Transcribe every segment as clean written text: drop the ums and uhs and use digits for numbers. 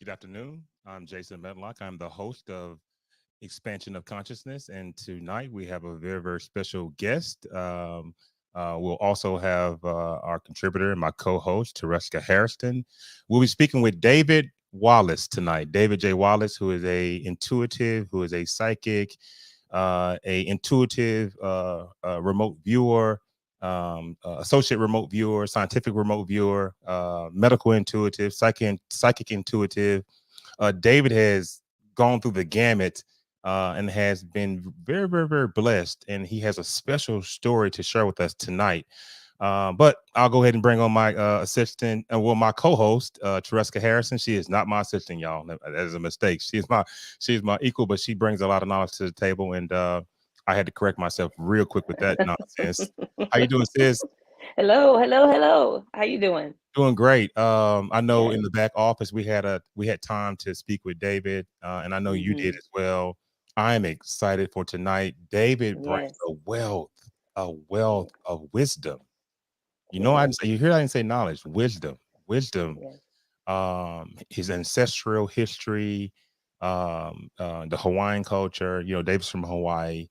Good afternoon. I'm Jason Medlock. I'm the host of Expansion of Consciousness, and tonight we have a very special guest. We'll also have our contributor and my co-host, Tereska Harrison. We'll be speaking with David Wallace tonight. David J. Wallace, who is a intuitive, who is a psychic, a intuitive remote viewer, associate remote viewer, scientific remote viewer, medical intuitive, psychic intuitive. David has gone through the gamut and has been very blessed. And he has a special story to share with us tonight. But I'll go ahead and bring on my assistant, my co-host, Tereska Harrison. She is not my assistant, y'all. That is a mistake. She's my equal, but she brings a lot of knowledge to the table, and I had to correct myself real quick with that nonsense. How you doing, sis? Hello. How you doing? Doing great. I know Yes. in the back office we had time to speak with David, and I know you did Hmm. as well. I'm excited for tonight. David brings Yes. a wealth of wisdom. You know, I Yes. didn't say you hear I didn't say knowledge, wisdom. Yes. His ancestral history, the Hawaiian culture. You know, David's from Hawaii.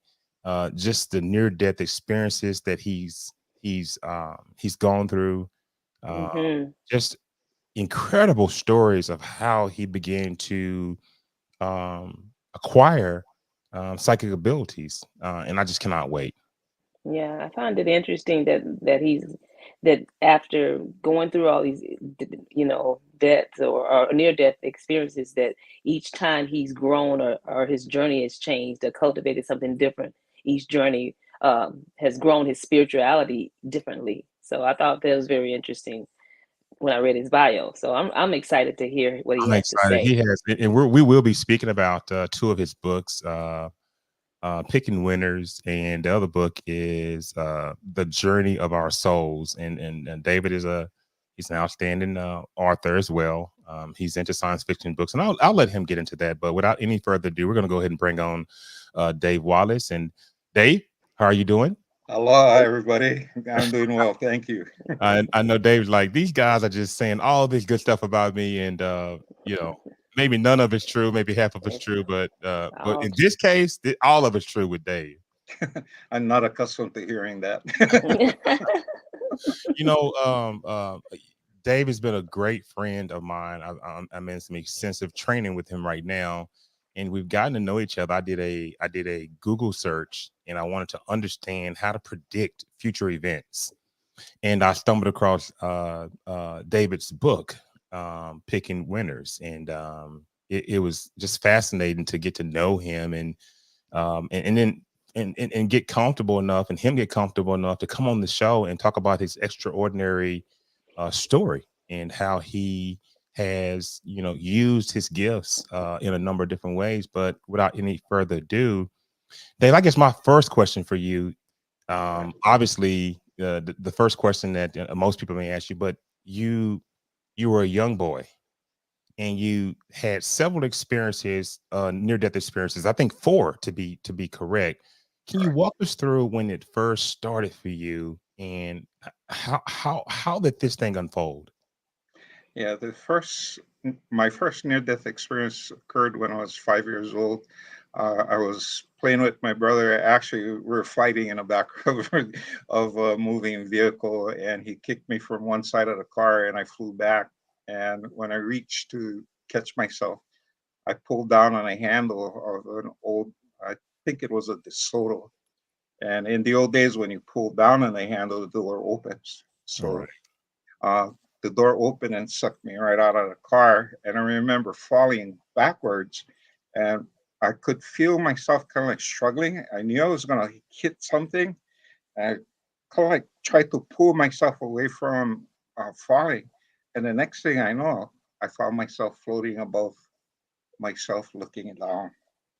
Just the near death experiences that he's gone through. Um, Hmm. just incredible stories of how he began to acquire psychic abilities, and I just cannot wait. Yeah, I find it interesting that after going through all these, deaths or near-death experiences, that each time he's grown or his journey has changed or cultivated something different. Each journey has grown his spirituality differently. So I thought that was very interesting when I read his bio. So I'm excited to hear what he I'm has to excited. say. He has, and we will be speaking about two of his books, Picking Winners, and the other book is The Journey of Our Souls. And David he's an outstanding author as well. He's into science fiction books, and I'll let him get into that. But without any further ado, we're going to go ahead and bring on Dave Wallace. And Dave, how are you doing? Hello, everybody. I'm doing well, thank you. I know Dave's like, these guys are just saying all this good stuff about me, and you know, maybe none of it's true, maybe half of it's It's true, but all in this case, all of it's true with Dave. I'm not accustomed to hearing that. You know, Dave has been a great friend of mine. I'm in some extensive training with him right now, and we've gotten to know each other. I did a Google search, and I wanted to understand how to predict future events, and I stumbled across David's book, Picking Winners, and it was just fascinating to get to know him, and then and get comfortable enough, and him get comfortable enough to come on the show and talk about his extraordinary story and how he has used his gifts in a number of different ways. But without any further ado, Dave, I guess my first question for you, obviously, the first question that most people may ask you, but you were a young boy and you had several experiences, near death experiences. I think four to be correct. Can you Correct. walk us through when it first started for you and how did this thing unfold? Yeah, my first near-death experience occurred when I was 5 years old. I was playing with my brother. Actually, we were fighting in the back of a moving vehicle, and he kicked me from one side of the car, and I flew back. And when I reached to catch myself, I pulled down on a handle of an old, I think it was a DeSoto. And in the old days, when you pull down on the handle, the door opens. So Right. uh, the door opened and sucked me right out of the car. And I remember falling backwards, and I could feel myself kind of like struggling. I knew I was going to hit something. And I kind of like tried to pull myself away from falling. And the next thing I know, I found myself floating above myself, looking down.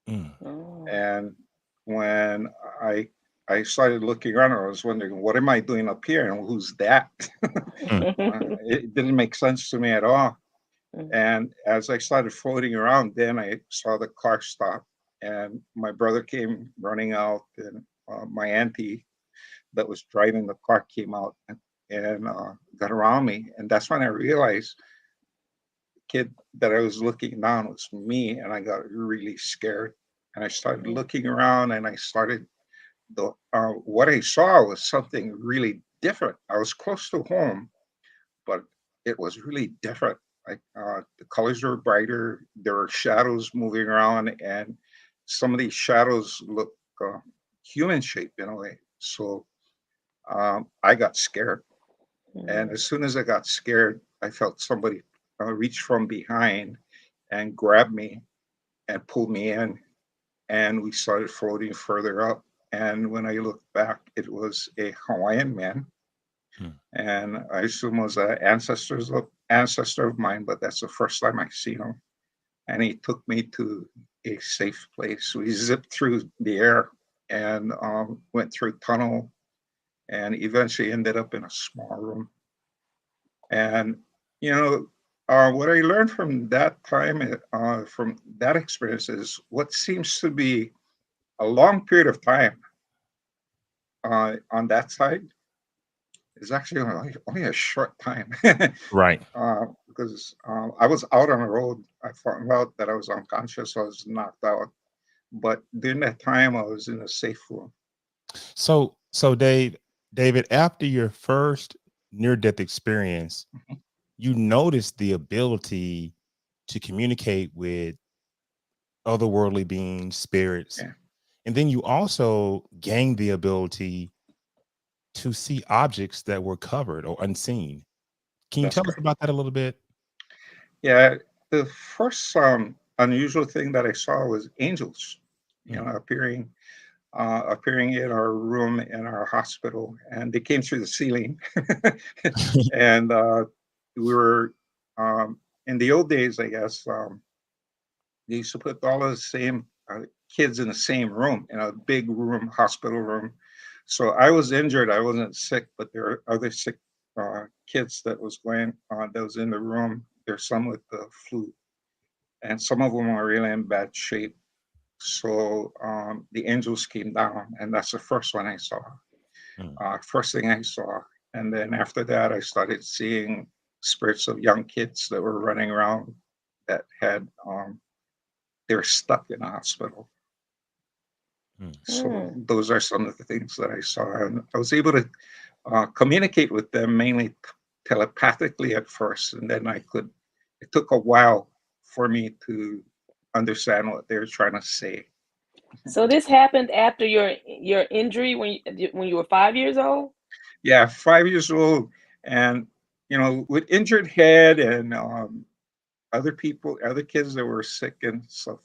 Mm, Oh. And when I I started looking around, I was wondering, what am I doing up here, and who's that? mm, It didn't make sense to me at all. And as I started floating around, then I saw the car stop, and my brother came running out, and my auntie that was driving the car came out and got around me, and that's when I realized kid that I was looking down was me, and I got really scared. And I started Mhm. looking around, and I started what I saw was something really different. I was close to home, but it was really different. Like the colors were brighter. There were shadows moving around, and some of these shadows look uh, human shaped in a way. So I got scared, and Mhm. as soon as I got scared, I felt somebody reach from behind and grab me and pull me in, and we started floating further up. And when I looked back, it was a Hawaiian man, Hmm. and I assume was an ancestor of mine, but that's the first time I seen him. And he took me to a safe place. We zipped through the air and went through a tunnel, and eventually ended up in a small room. And you know, what I learned from that time, from that experience, is what seems to be a long period of time on that side is actually only a short time. Right. Because I was out on the road. I found out that I was unconscious. I was knocked out. But during that time, I was in a safe room. So David, after your first near death experience, Mhm. you noticed the ability to communicate with otherworldly beings, spirits, Yeah, and then you also gained the ability to see objects that were covered or unseen. Can you that's tell us correct. about that a little bit? Yeah, the first unusual thing that I saw was angels, Mm. appearing in our room in our hospital, and they came through the ceiling. And we were in the old days, I guess. They used to put all of the same kids in the same room, in a big room, hospital room. So I was injured. I wasn't sick, but there were other sick kids that was in the room. There's some with the flu, and some of them are really in bad shape. So the angels came down, and that's the first one I saw. Mm. First thing I saw, and then after that, I started seeing spirits of young kids that were running around that had they were stuck in a hospital. Mm. So Mm. those are some of the things that I saw, and I was able to communicate with them mainly telepathically at first, and then I could. It took a while for me to understand what they were trying to say. So this happened after your injury when you were 5 years old? Yeah, 5 years old, and with injured head and other kids that were sick and stuff.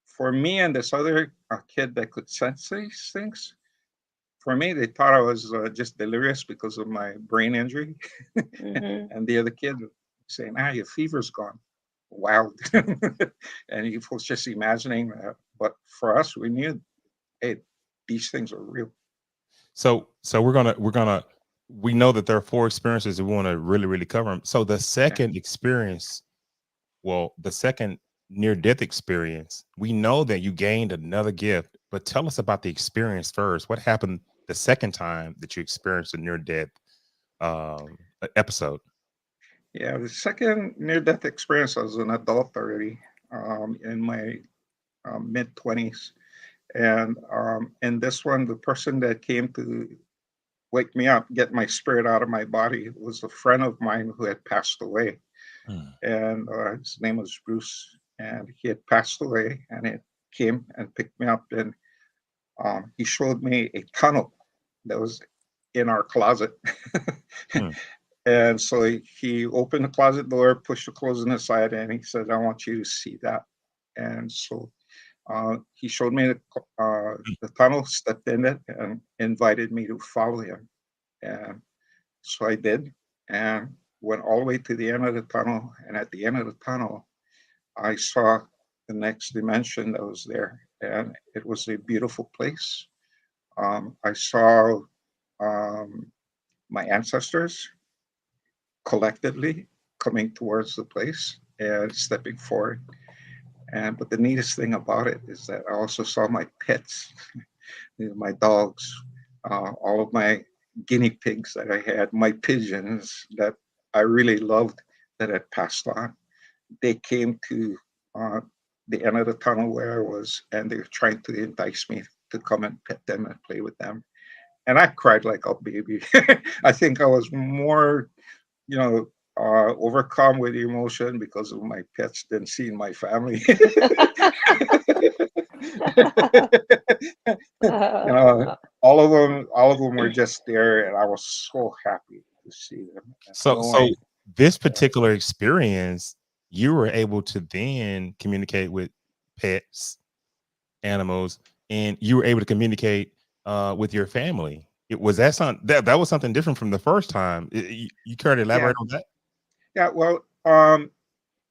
For me and this other kid that could sense these things, for me, they thought I was just delirious because of my brain injury. Mhm. And the other kid saying, your fever's gone. Wow. And he was just imagining that. But for us, we knew, hey, these things are real. So we know that there are four experiences and we want to really cover them. So the Yeah. second experience, well, the second near death experience, we know that you gained another gift, but tell us about the experience first. What happened the second time that you experienced a near death episode? Yeah. The second near death experience, I was an adult already, in my mid 20s. And in this one, the person that came to wake me up, get my spirit out of my body, was a friend of mine who had passed away. Mm. And his name was Bruce. And he had passed away, and it came and picked me up. And he showed me a tunnel that was in our closet. Mm. And so he opened the closet door, pushed the clothes in the side, and he said, I want you to see that. And so he showed me the tunnel, stepped in it, and invited me to follow him. And so I did, and went all the way to the end of the tunnel. And at the end of the tunnel, I saw the next dimension that was there. And it was a beautiful place. I saw um, my ancestors collectively coming towards the place and stepping forward. And but the neatest thing about it is that I also saw my pets, my dogs, all of my guinea pigs that I had, my pigeons that I really loved that had passed on. they came to uh, the end of the tunnel where I was, and they were trying to entice me to come and pet them and play with them. And I cried like a baby. I think I was more, you know, overcome with emotion because of my pets than seeing my family. You know, all of them were just there, and I was so happy to see them. And So knowing, this yeah, particular experience, you were able to then communicate with pets, animals, and you were able to communicate with your family. It was that something that was something different from the first time. You care to yeah, elaborate on that? yeah. Well,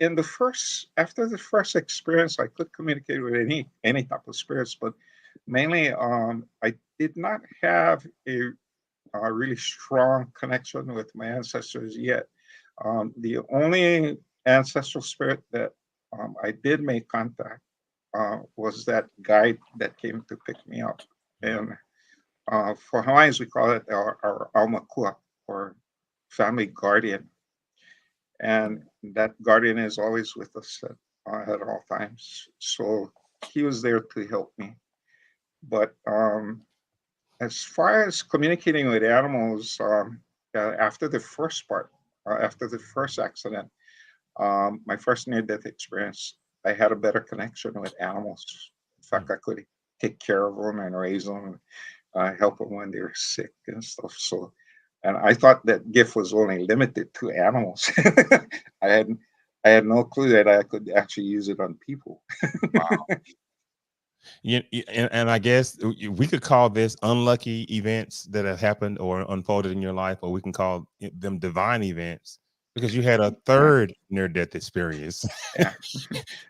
in the first after the first experience, I could communicate with any type of spirits, but mainly, I did not have a really strong connection with my ancestors yet. The only ancestral spirit that I did make contact was that guide that came to pick me up. And for Hawaiians, we call it our aumakua, or family guardian. And that guardian is always with us at all times. So he was there to help me. But as far as communicating with animals, after the first part, after the first accident, my first near-death experience, I had a better connection with animals. In fact, I could take care of them and raise them, help them when they were sick and stuff. So, and I thought that gift was only limited to animals. I had I had no clue that I could actually use it on people. And I guess we could call this unlucky events that have happened or unfolded in your life, or we can call them divine events because you had a Yeah, third near death experience. yeah,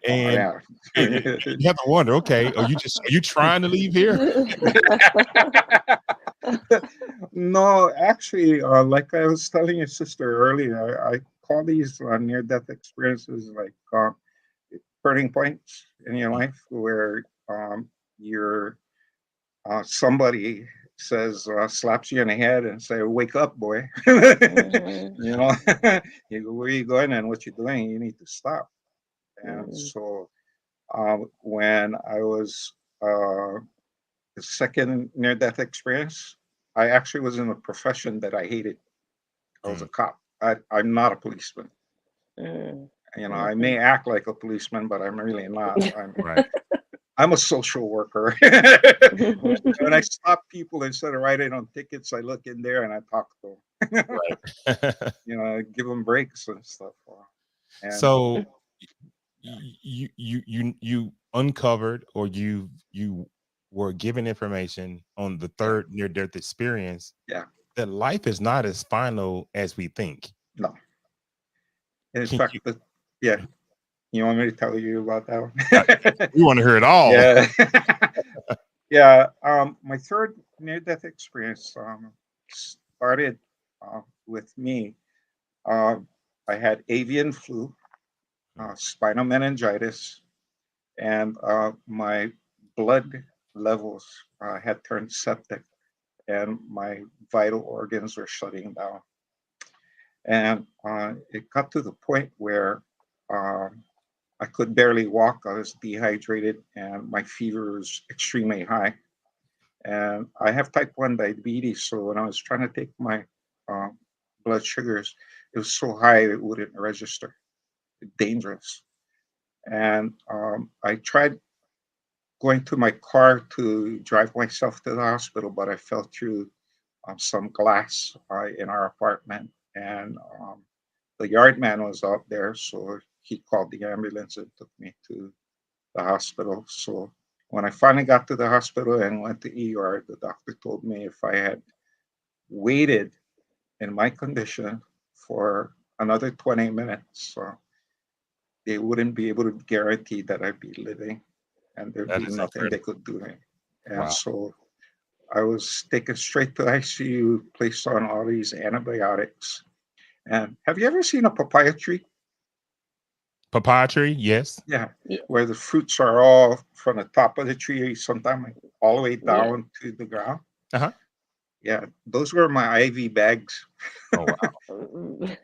oh And yeah. you have to wonder, okay, are you trying to leave here? No, actually, like I was telling your sister earlier, I call these near-death experiences like turning points in your Mm, life where you're somebody says slaps you in the head and say, "Wake up, boy!" Mhm. You know, you go, where are you going and what you're doing? You need to stop. And Mhm. so when I was the second near-death experience, I actually was in a profession that I hated. I was a mm, cop. I'm not a policeman. Mhm. You know, I may Mhm. act like a policeman, but I'm really not. right, I'm a social worker. When I stop people, instead of writing on tickets, I look in there and I talk to them. right. You know, give them breaks and stuff. And So you uncovered, or you were given information on the yeah, third near death experience yeah, that life is not as final as we think. no. In Can fact, you yeah, you want me to tell you about that uh, one? we want to hear it all. Yeah. Yeah. My third near death experience started with me. Um, I had avian flu, Mm, spinal meningitis, and my blood levels had turned septic, and my vital organs were shutting down. And it got to the point where um, I could barely walk. I was dehydrated, and my fever was extremely high. And I have type 1 diabetes, so when I was trying to take my uh, blood sugars, it was so high it wouldn't register. Dangerous. And I tried going to my car to drive myself to the hospital, but I fell through some glass in our apartment, and the yard man was out there, so he called the ambulance and took me to the hospital. So when I finally got to the hospital and went to ER, the doctor told me if I had waited in my condition for another 20 minutes, they wouldn't be able to guarantee that I'd be living, and there'd that be is nothing they incredible. could do. And Wow. so I was taken straight to ICU, placed on all these antibiotics. And have you ever seen a papaya tree? Papyri, yes. Yeah, Yeah. where the fruits are all from the top of the tree, sometimes all the way Yeah. down to the ground. Uh-huh. Yeah, those were my IV bags. Oh wow. Mm.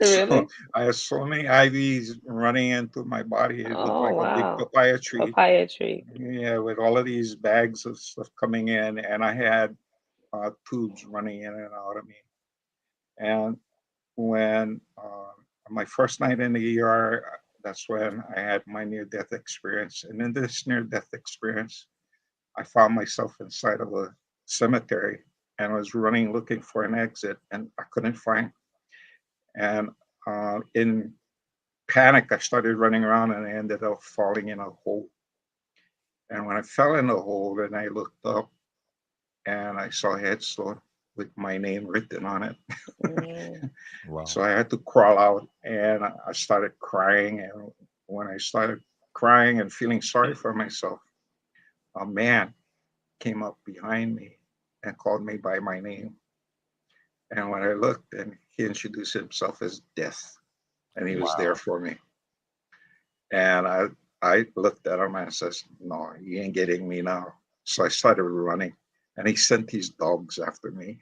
So Really? I have so many IVs running into my body. It looked Oh like a big wow. papaya tree. Papaya tree. Yeah, with all of these bags of stuff coming in, and I had tubes running in and out of me. And when my first night in the ER, that's when I had my near-death experience. And in this near-death experience, I found myself inside of a cemetery and I was running looking for an exit, and I couldn't find. And in panic, I started running around and I ended up falling in a hole. And when I fell in the hole, then I looked up and I saw a headstone with my name written on it. Mm. Wow. So I had to crawl out and I started crying. And when I started crying and feeling sorry for myself, a man came up behind me and called me by my name. And when I looked, and he introduced himself as Death, and he was there Wow. for me. And I looked at him and I says, "No, you ain't getting me now." So I started running, and he sent these dogs after me.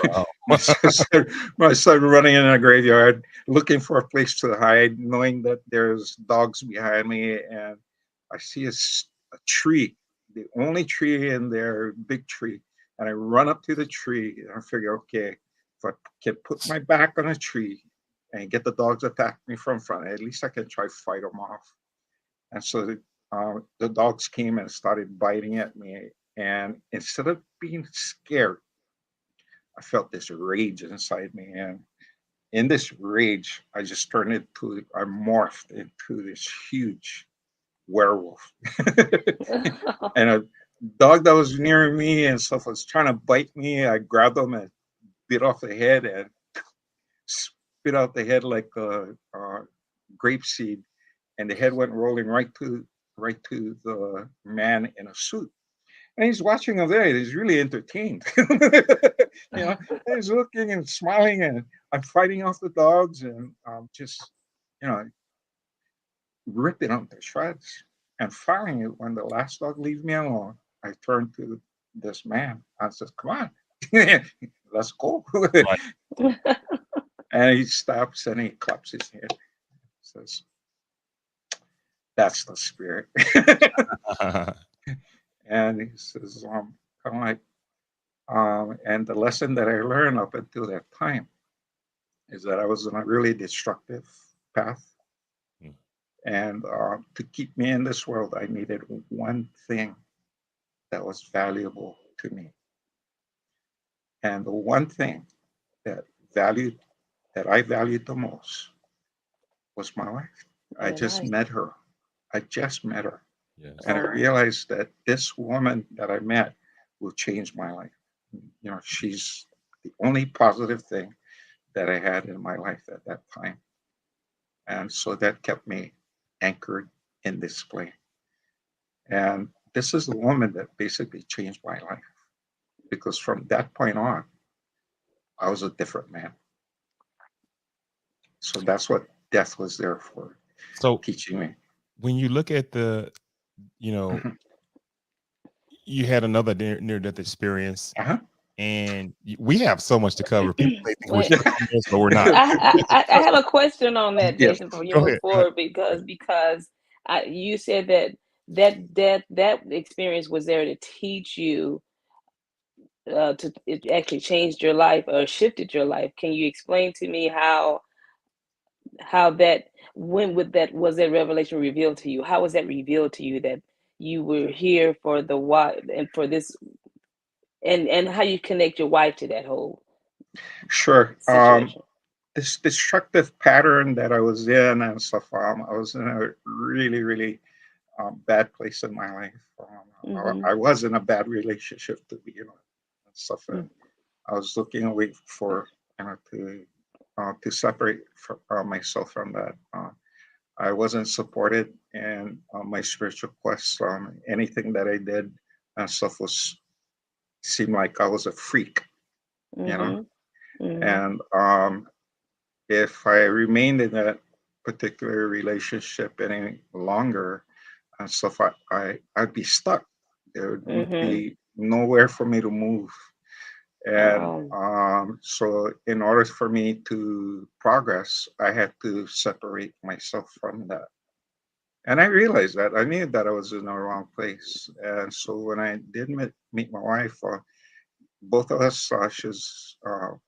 Wow. So I started running in a graveyard, looking for a place to hide, knowing that there's dogs behind me, and I see a tree, the only tree in there, big tree, and I run up to the tree, and I figure, okay, if I can put my back on a tree and get the dogs attack me from front, at least I can try to fight them off. And so the dogs came and started biting at me, and instead of being scared, I felt this rage inside me. And in this rage, I just turned into, I morphed into this huge werewolf. And a dog that was near me and stuff was trying to bite me. I grabbed him and bit off the head and spit out the head like a grape seed. And the head went rolling right to the man in a suit. And he's watching over there. He's really entertained. And he's looking and smiling, and I'm fighting off the dogs, and just you know ripping them to shreds. And finally, when the last dog leaves me alone, I turn to this man. I says, "Come on, let's go." Right. And he stops and he claps his head. Says, "That's the spirit." And he says, kind of like, and the lesson that I learned up until that time is that I was on a really destructive path. Mm. And to keep me in this world, I needed one thing that was valuable to me. And the one thing that valued that I valued the most was my wife. I Your just life. met her. I just met her. Yes. And I Oh. realized that this woman that I met will change my life. She's the only positive thing that I had in my life at that time. And so that kept me anchored in this plane. And this is the woman that basically changed my life because from that point on, I was a different man. So that's what death was there for, So teaching me. when you look at the, you know, Mhm. you had another near death experience, Uh-huh. and we have so much to cover. People may think we're Wait, stuck on this, but we're not. I have a question on that, Yes. Jason, before you Go move ahead. Go ahead. forward, because you said that experience was there to teach you, to it actually changed your life or shifted your life. Can you explain to me how that, when would that, was that revelation revealed to you? How was that revealed to you that you were here for the why and for this, and how you connect your wife to that whole Sure. situation? This destructive pattern that I was in and stuff, I was in a really, really bad place in my life. Mm-hmm. I was in a bad relationship to begin with and stuff. And I was looking away for, to separate myself from that. I wasn't supported in my spiritual quest. Anything that I did and stuff was seemed like I was a freak, you know. Mm-hmm. Mm-hmm. And if I remained in that particular relationship any longer and stuff, I'd be stuck. There would Mm-hmm. be nowhere for me to move. And Wow. so, in order for me to progress, I had to separate myself from that. And I realized that I knew that I was in the wrong place. And so, when I did meet my wife, both of us, she's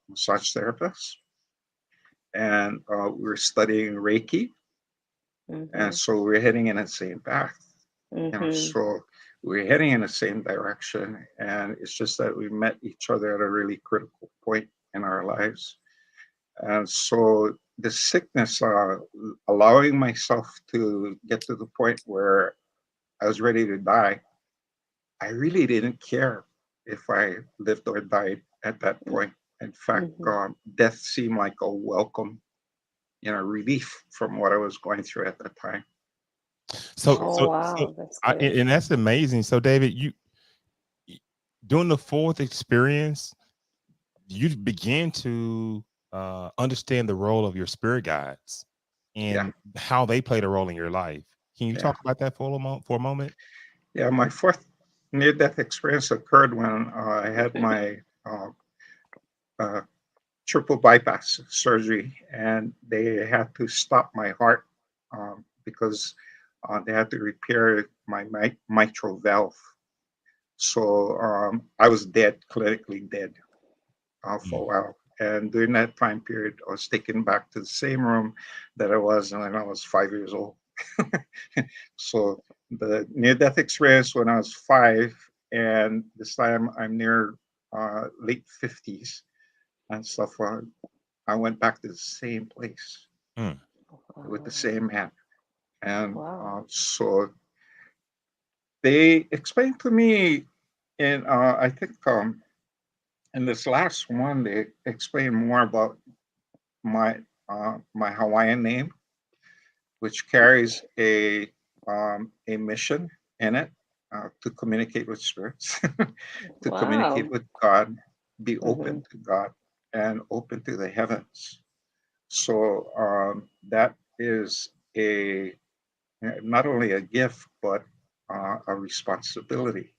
massage therapist, and we were studying Reiki, and Mhm. so we're heading in the same path. Mhm. So we're heading in the same direction, and it's just that we met each other at a really critical point in our lives. And so the sickness, allowing myself to get to the point where I was ready to die, I really didn't care if I lived or died at that point. In fact, Mhm. death seemed like a welcome, relief from what I was going through at that time. So So Oh so so wow, that's I, good. and that's amazing. So David, doing the fourth experience, you begin to understand the role of your spirit guides yeah, and how they played a role in your life. Can you yeah, talk about that for a moment? yeah. My fourth near-death experience occurred when I had my uh, uh, triple bypass surgery, and they had to stop my heart because they had to repair my mitral valve. So I was dead, clinically dead, for a Mm. while. And during that time period, I was taken back to the same room that I was when I was 5 years old. So the near-death experience when I was five, and this time I'm near late 50s and stuff. I went back to the same place Mm. with the Wow. same man. And Wow. so they explained to me, and I think in this last one, they explained more about my Hawaiian name, which carries a mission in it, to communicate with spirits, to communicate Wow. with God, be open Mhm. to God, and open to the heavens. So that is a not only a gift but a responsibility.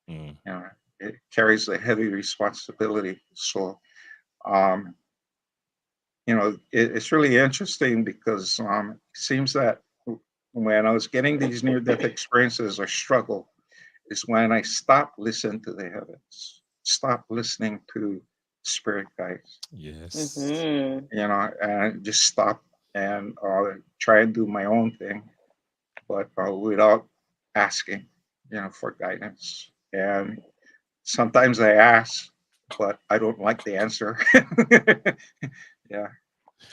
Mm. You know, it carries a heavy responsibility. So um, it's really interesting because it seems that when I was getting these near-death experiences or struggle is when I stopped listening to the heavens, stop listening to spirit guides, Yes. Mhm. and just stop and try and do my own thing, but without asking, for guidance. And sometimes I ask, but I don't like the answer. Yeah.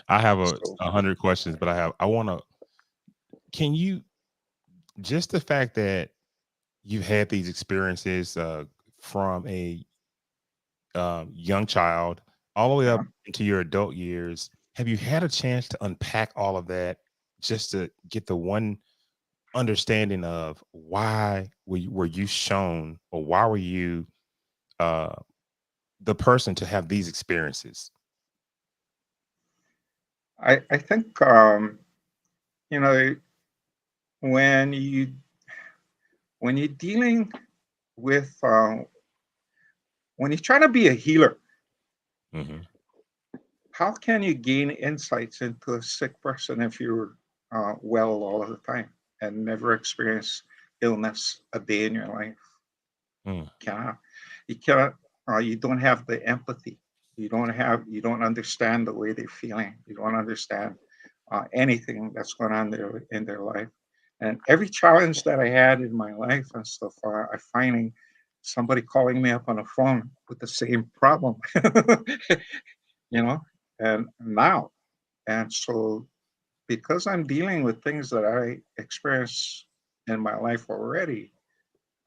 I have So 100 questions, but I want to. Can you just the fact that you've had these experiences from a young child all the way yeah. up into your adult years, have you had a chance to unpack all of that just to get the one understanding of why were you shown, or why were you uh, the person to have these experiences? I think you know when you when you're dealing with when you're trying to be a healer, Hmm. how can you gain insights into a sick person if you're well all of the time and never experience illness a day in your life? Mm. Cannot. You cannot. You don't have the empathy. You don't understand the way they're feeling. You don't understand anything that's going on there in their life. And every challenge that I had in my life and stuff, I finding somebody calling me up on the phone with the same problem, you know. And now, and so because I'm dealing with things that I experience in my life already,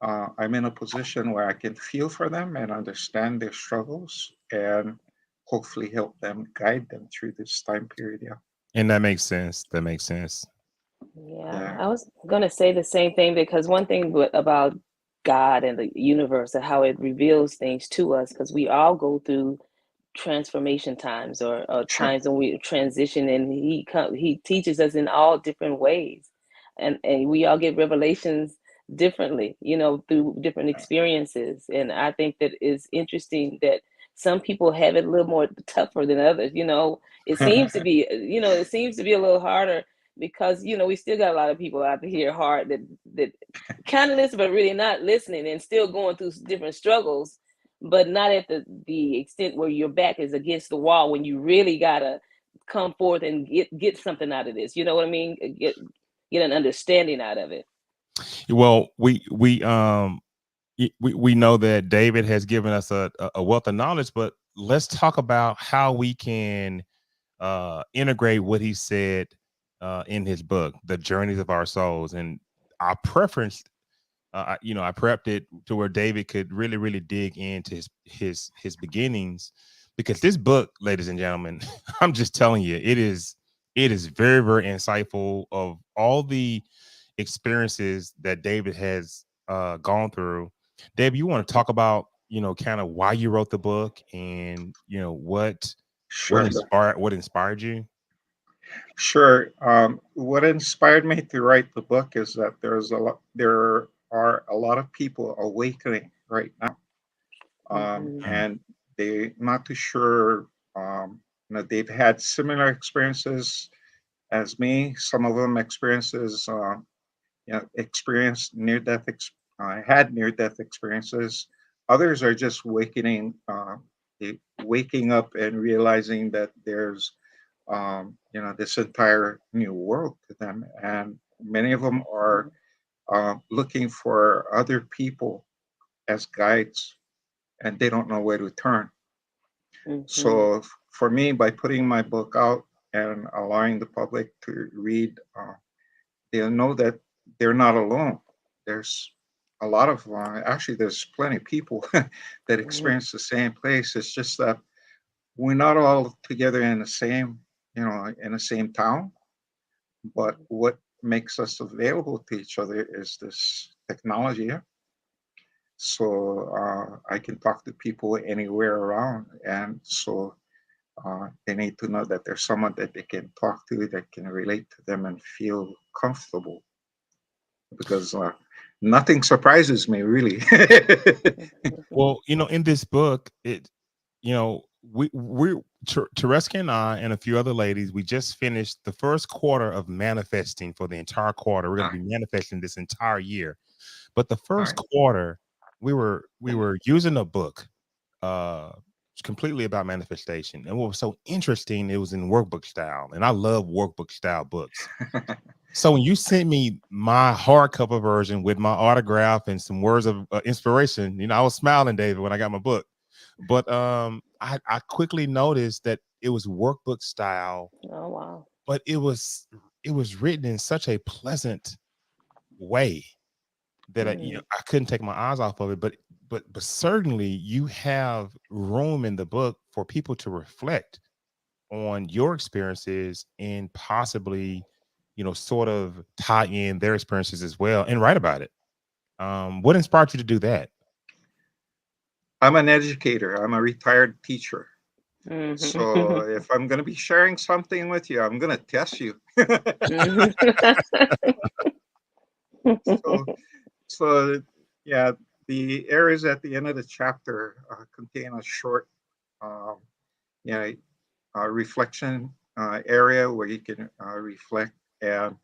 I'm in a position where I can feel for them and understand their struggles and hopefully help them, guide them through this time period. Yeah. And that makes sense. That makes sense. Yeah, Yeah. I was gonna say the same thing because one thing about God and the universe and how it reveals things to us, because we all go through transformation times or Sure. times when we transition, and he teaches us in all different ways, and we all get revelations differently, through different Yeah. experiences. And I think that is interesting that some people have it a little more tougher than others. It seems to be, it seems to be a little harder because we still got a lot of people out here hard that kind of listen but really not listening and still going through different struggles, but not at the extent where your back is against the wall when you really gotta come forth and get something out of this. You know what I mean? Get an understanding out of it. Well, we know that David has given us a wealth of knowledge, but let's talk about how we can integrate what he said in his book, The Journeys of Our Souls. And our preference, I prepped it to where David could really, really dig into his beginnings, because this book, ladies and gentlemen, I'm just telling you, it is very, very insightful of all the experiences that David has gone through. Dave, you want to talk about, kind of why you wrote the book and, what Sure. inspired you? Sure. What inspired me to write the book is that there are a lot of people awakening right now, Mm-hmm. and they not too sure. They've had similar experiences as me. Some of them experienced had near death experiences. Others are just waking up and realizing that there's this entire new world to them, and many of them are looking for other people as guides, and they don't know where to turn. Mm-hmm. So for me, by putting my book out and allowing the public to read, they'll know that they're not alone. There's a lot of actually, there's plenty of people that Mm-hmm. experience the same place. It's just that we're not all together in the same, in the same town. But what makes us available to each other is this technology. So I can talk to people anywhere around, and so they need to know that there's someone that they can talk to, that can relate to them and feel comfortable, because nothing surprises me really. Well, in this book, we Tereska and I and a few other ladies, we just finished the first quarter of manifesting for the entire quarter. We're going to be manifesting this entire year, but the first quarter, we were using a book completely about manifestation, and what was so interesting, it was in workbook style, and I love workbook style books. So when you sent me my hardcover version with my autograph and some words of inspiration, I was smiling, David, when I got my book. But I quickly noticed that it was workbook style, Oh wow. but it was written in such a pleasant way that I couldn't take my eyes off of it. But certainly you have room in the book for people to reflect on your experiences and possibly, sort of tie in their experiences as well and write about it. What inspired you to do that? I'm an educator. I'm a retired teacher. So Mm-hmm. if I'm going to be sharing something with you, I'm going to test you. so, so yeah, the areas at the end of the chapter contain a short, um, you know, reflection area where you can reflect and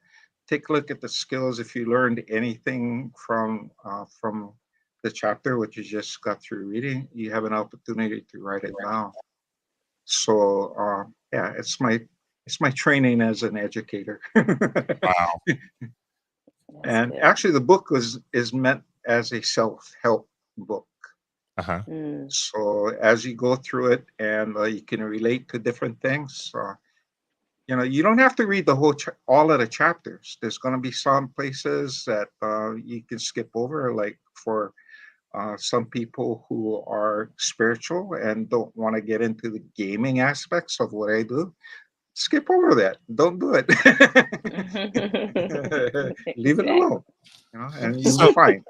take a look at the skills. If you learned anything from the chapter which you just got through reading, you have an opportunity to write it down. So yeah, it's my training as an educator. Wow. That's And good. actually, the book is meant as a self-help book. Uh-huh. Mm. So as you go through it, and you can relate to different things. You don't have to read the all of the chapters. There's going to be some places that you can skip over, like for some people who are spiritual and don't want to get into the gaming aspects of what I do. Skip over that. Don't do it. Leave it Exactly. alone, and you'll be So fine.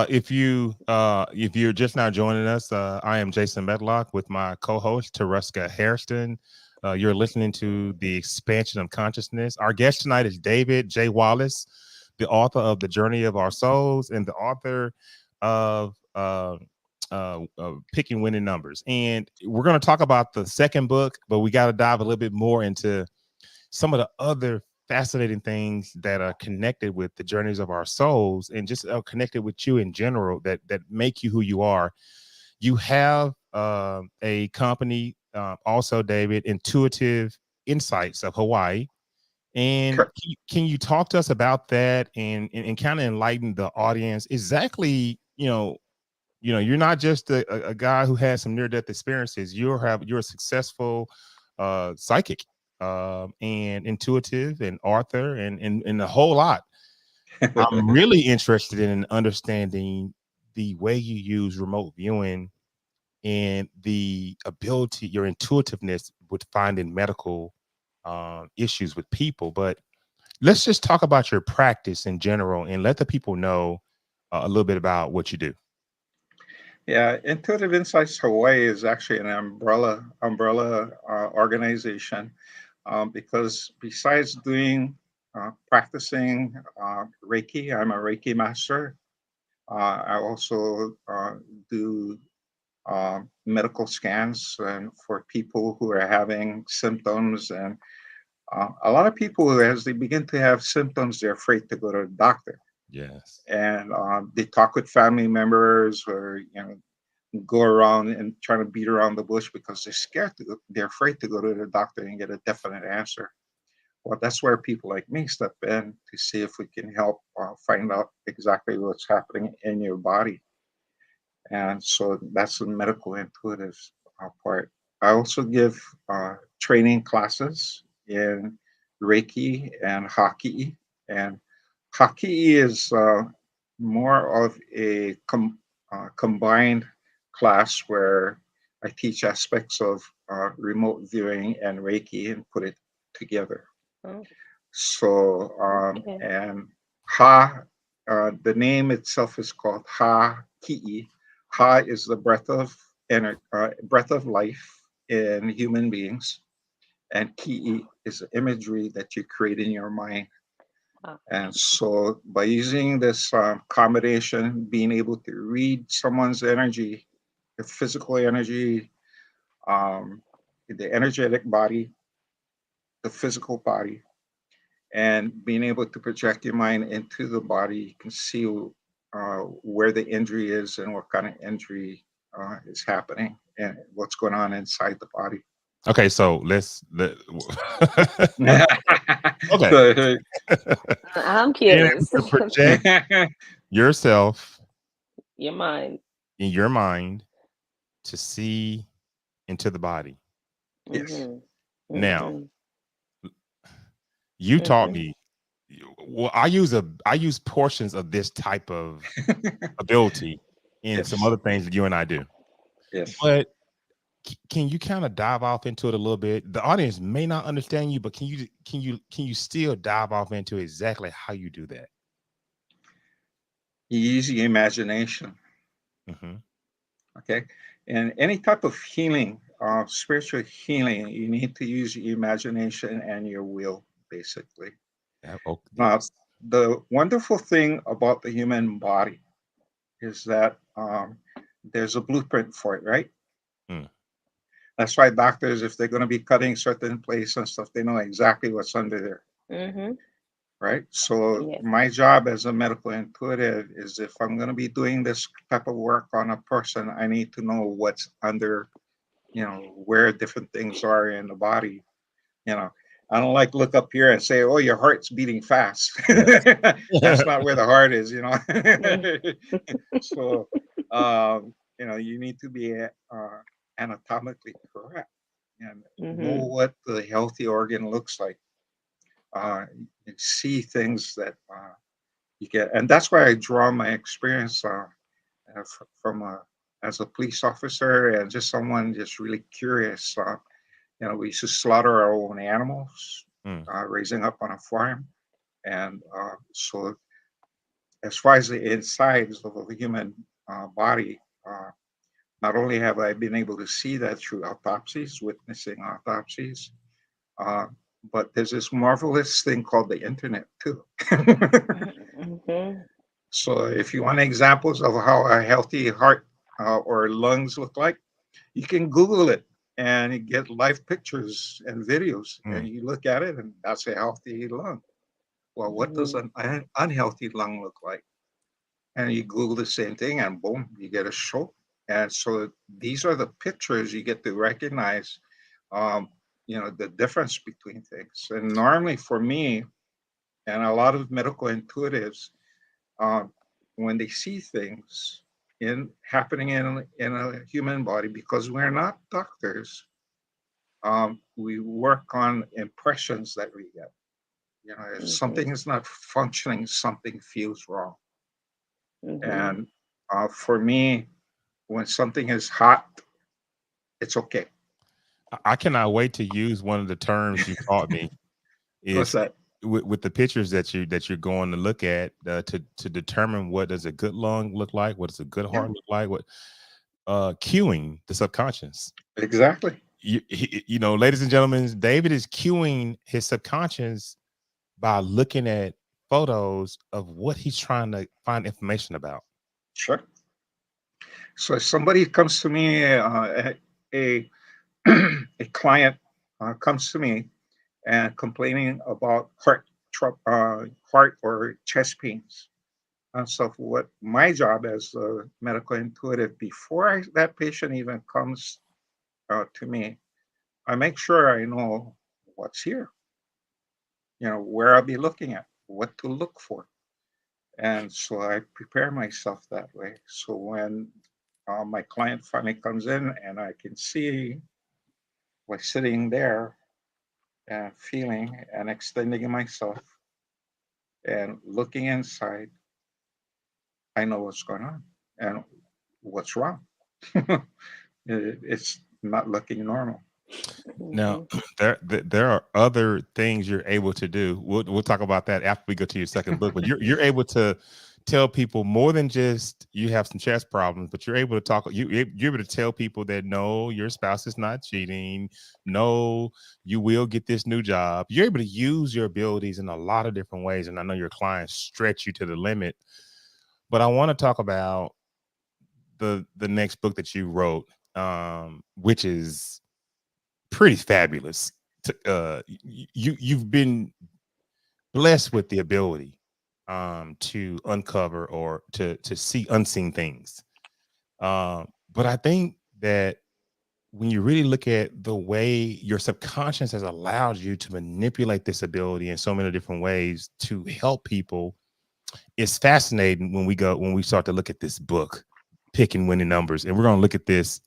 if you're just now joining us, I am Jason Medlock with my co-host Tereska Hairston. You're listening to The Expansion of Consciousness. Our guest tonight is David J. Wallace, the author of The Journey of Our Souls and the author of picking winning numbers. And we're going to talk about the second book, but we got to dive a little bit more into some of the other fascinating things that are connected with the journeys of our souls and just connected with you in general that make you who you are. You have a company also, David, Intuitive Insights of Hawaii. And Correct. can you talk to us about that and kind of enlighten the audience exactly, you're not just a guy who has some near-death experiences. You're a successful psychic and intuitive and author and a whole lot. I'm really interested in understanding the way you use remote viewing and the ability, your intuitiveness with finding medical issues with people. But let's just talk about your practice in general and let the people know a little bit about what you do. Yeah, Intuitive Insights Hawaii is actually an umbrella organization, because besides doing practicing Reiki, I'm a Reiki master. I also do medical scans and for people who are having symptoms. And a lot of people, as they begin to have symptoms, they're afraid to go to the doctor. Yes. And they talk with family members, or go around and trying to beat around the bush because they're scared to go, they're afraid to go to the doctor and get a definite answer. Well, that's where people like me step in to see if we can help find out exactly what's happening in your body. And so that's the medical intuitive part. I also give training classes in Reiki and Haki. And Haki is more of a combined class where I teach aspects of remote viewing and Reiki and put it together. Oh, So, okay. and Ha, the name itself is called Ha Ki'i. Ha is the breath of life in human beings, and Ki'i is the imagery that you create in your mind. Ah, And so, by using this combination, being able to read someone's energy, the physical energy, um, the energetic body, the physical body, and being able to project your mind into the body, you can see where the injury is and what kind of injury is happening and what's going on inside the body. Okay, so okay. So, I'm Being able curious. to project yourself Your mind. in your mind to see into the body. yes. Mm-hmm. Now, Mm-hmm. you taught Mm-hmm. me. Well, I use portions of this type of ability in some Yes. other things that you and I do. Yes. But can you kind of dive off into it a little bit? The audience may not understand you, but can you still dive off into exactly how you do that? You use your imagination. Hmm. Okay. And any type of healing, spiritual healing, you need to use your imagination and your will, basically. Oh, Now, yes. the wonderful thing about the human body is that there's a blueprint for it, right? Mm. That's why doctors, if they're going to be cutting certain places and stuff, they know exactly what's under there, Mm-hmm. right? So Yes. my job as a medical intuitive is, if I'm going to be doing this type of work on a person, I need to know what's under, where different things are in the body. You know, I don't like look up here and say, "Oh, your heart's beating fast." Yes. That's not where the heart is. Mm-hmm. So, you need to be anatomically correct and know Mm-hmm. what the healthy organ looks like. And see things that you get, and that's why I draw my experience from as a police officer and just someone just really curious. We used to slaughter our own animals, Mm. raising up on a farm. And so, as far as the insides of a human body, not only have I been able to see that through autopsies, witnessing autopsies, uh, but there's this marvelous thing called the internet, too. Mm-hmm. So, if you want examples of how a healthy heart or lungs look like, you can Google it and you get live pictures and videos, and Mm. you look at it, and that's a healthy lung. Well, what does Mhm. an unhealthy lung look like? And you Google the same thing, and boom, you get a show. And so these are the pictures you get to recognize, um, the difference between things. And normally for me, and a lot of medical intuitives, um, when they see things in happening in a human body, because we're not doctors, we work on impressions that we get. If Mhm. something is not functioning, something feels wrong. Mhm. And for me, when something is hot, it's okay. I cannot wait to use one of the terms you taught me. What's Is that? with the pictures that you're going to look at to determine what does a good lung look like, what does a good Yeah, heart look like, what cueing the subconscious. exactly. Ladies and gentlemen, David is cueing his subconscious by looking at photos of what he's trying to find information about. Sure. So if somebody comes to me, a a client comes to me and complaining about heart or chest pains. And so, what my job as a medical intuitive, before that patient even comes to me, I make sure I know what's here, where I'll be looking at, what to look for. And so I prepare myself that way. So when my client finally comes in and I can see, like, sitting there and feeling and extending myself and looking inside, I know what's going on and what's wrong. It's not looking normal. Now, Mhm. there are other things you're able to do. We'll talk about that after we go to your second book. But you're able to tell people more than just you have some chest problems, but you're able to talk. You're able to tell people that no, your spouse is not cheating. No, you will get this new job. You're able to use your abilities in a lot of different ways, and I know your clients stretch you to the limit. But I want to talk about the next book that you wrote, which is pretty fabulous. You've been blessed with the ability to uncover or to see unseen things. But I think that when you really look at the way your subconscious has allowed you to manipulate this ability in so many different ways to help people, it's fascinating when we start to look at this book, picking winning numbers, and we're going to look at this.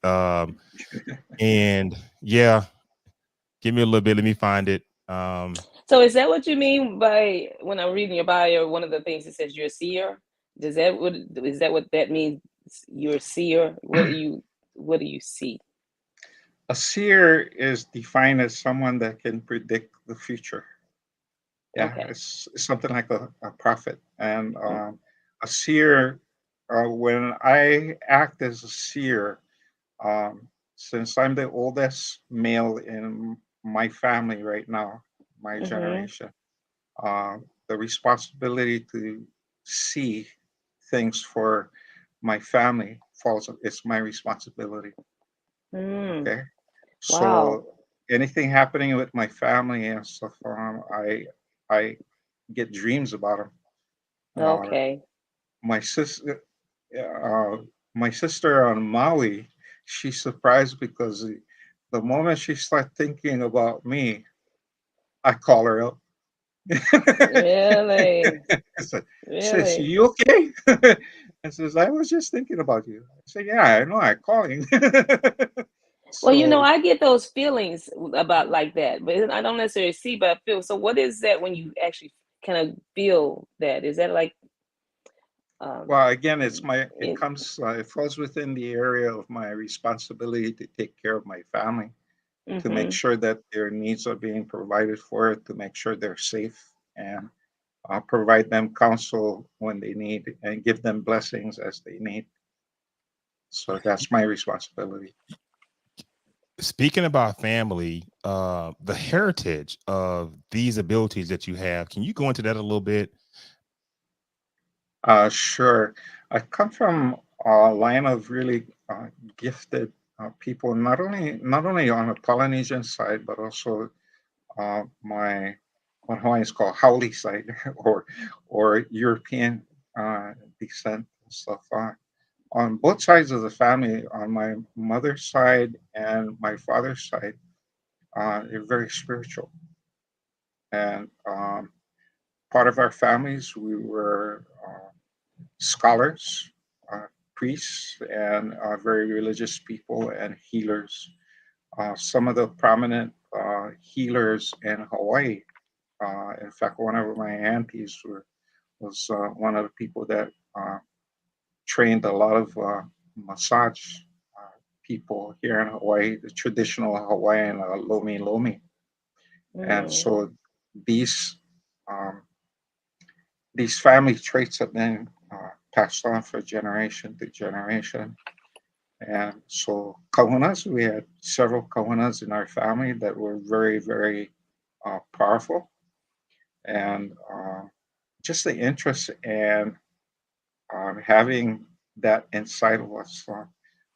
And yeah, give me a little bit. Let me find it. So is that what you mean by when I'm reading your bio? One of the things that says you're a seer. Does that what is that what that means? You're a seer. What do you see? A seer is defined as someone that can predict the future. Yeah, Okay. it's something like a prophet. And Mm. a seer, when I act as a seer, since I'm the oldest male in my family right now, my Mhm. generation, the responsibility to see things for my family falls, it's my responsibility. Mm. Okay. Wow. So anything happening with my family and stuff, I get dreams about them. Uh, Okay. my sister, uh, my sister on Maui, she's surprised because the moment she starts thinking about me, I call her up. Really? So she says, Really? "You okay?" I says, "I was just thinking about you." I said, "Yeah, I know. I'm calling." Well, So I get those feelings about like that, but I don't necessarily see, but I feel. So, what is that when you actually kind of feel that? Is that like, um, well, again, it, it falls within the area of my responsibility to take care of my family, to make mm-hmm. sure that their needs are being provided for, to make sure they're safe, and provide them counsel when they need, and give them blessings as they need. So that's my responsibility. Speaking about family, the heritage of these abilities that you have, can you go into that a little bit? Sure. I come from a line of really gifted people, not only on the Polynesian side, but also my what Hawaiians call haole side, or European descent and stuff. On both sides of the family, on my mother's side and my father's side, they're very spiritual. And part of our families, we were scholars, priests, and very religious people and healers. Some of the prominent healers in Hawaii, in fact, one of my aunties was one of the people that trained a lot of massage uh, people here in Hawaii, the traditional Hawaiian lomi lomi. And Mm. so these um, these family traits have been passed on from generation to generation. And so kahunas, we had several kahunas in our family that were very, very powerful. And just the interest and having that inside of us,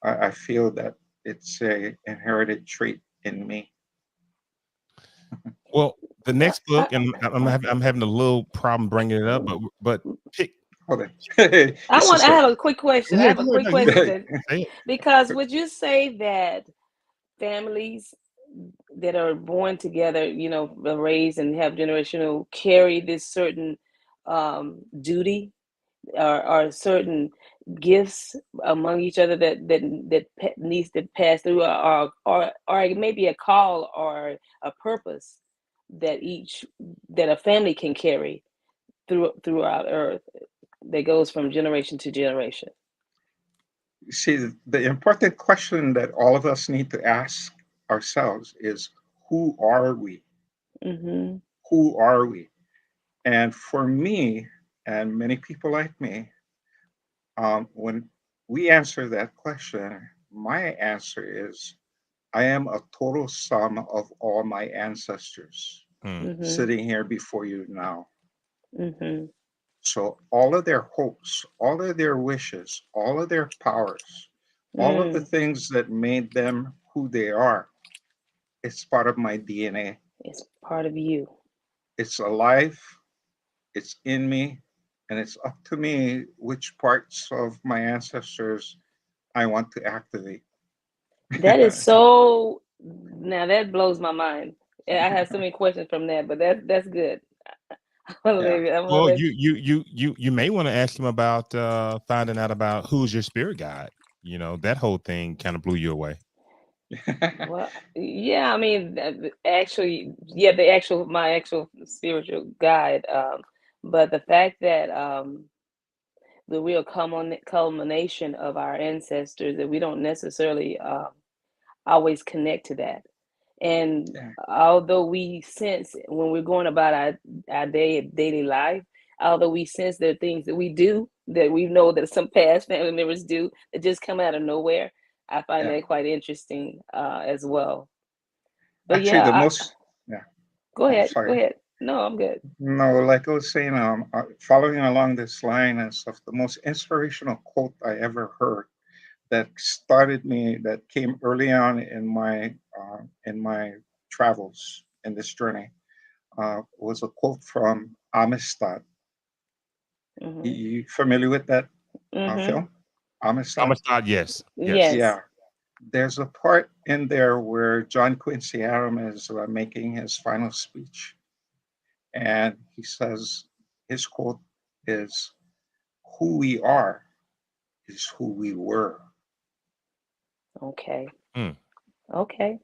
I feel that it's a inherited trait in me. Well, the I, next book, and I, I'm having a little problem bringing it up, but pick. Hold on. This I is it. have a quick question. I Go ahead, have a go ahead. quick No, you question that, say it. because would you say that families that are born together, raised and have generational, carry this certain duty, or certain gifts among each other that needs to pass through, or it may be a call or a purpose that each that a family can carry throughout Earth, that goes from generation to generation. See, the important question that all of us need to ask ourselves is, who are we? Mm-hmm. Who are we? And for me, and many people like me, when we answer that question, my answer is, I am a total sum of all my ancestors Hmm. Mm-hmm. sitting here before you now. Mm-hmm. So all of their hopes, all of their wishes, all of their powers, all of the Mm. things that made them who they are, it's part of my DNA. It's part of you. It's alive, it's in me, and it's up to me which parts of my ancestors I want to activate. That is so. Now that blows my mind. I have so many questions from that, but that's good. I'm gonna Yeah. leave it. I'm gonna Well, let you may want to ask him about finding out about who's your spirit guide. That whole thing kind of blew you away. Well, yeah, I mean, actually, yeah, the actual my actual spiritual guide, but the fact that the real culmination of our ancestors, that we don't necessarily always connect to that. And Yeah. although we sense when we're going about our daily life, although we sense there are things that we do that we know that some past family members do that just come out of nowhere, I find Yeah. that quite interesting as well. But Actually, yeah, the most, yeah. go Oh, ahead, go sorry. ahead. No, I'm good. No, like I was saying, following along this line and stuff, the most inspirational quote I ever heard that started me, that came early on in my travels in this journey, was a quote from Amistad. You, Mhm. you familiar with that Mhm. film, Amistad? Amistad, yes, yes. Yes. Yeah. There's a part in there where John Quincy Adams is making his final speech, and he says his quote is, "Who we are is who we were." Okay. Mm. Okay.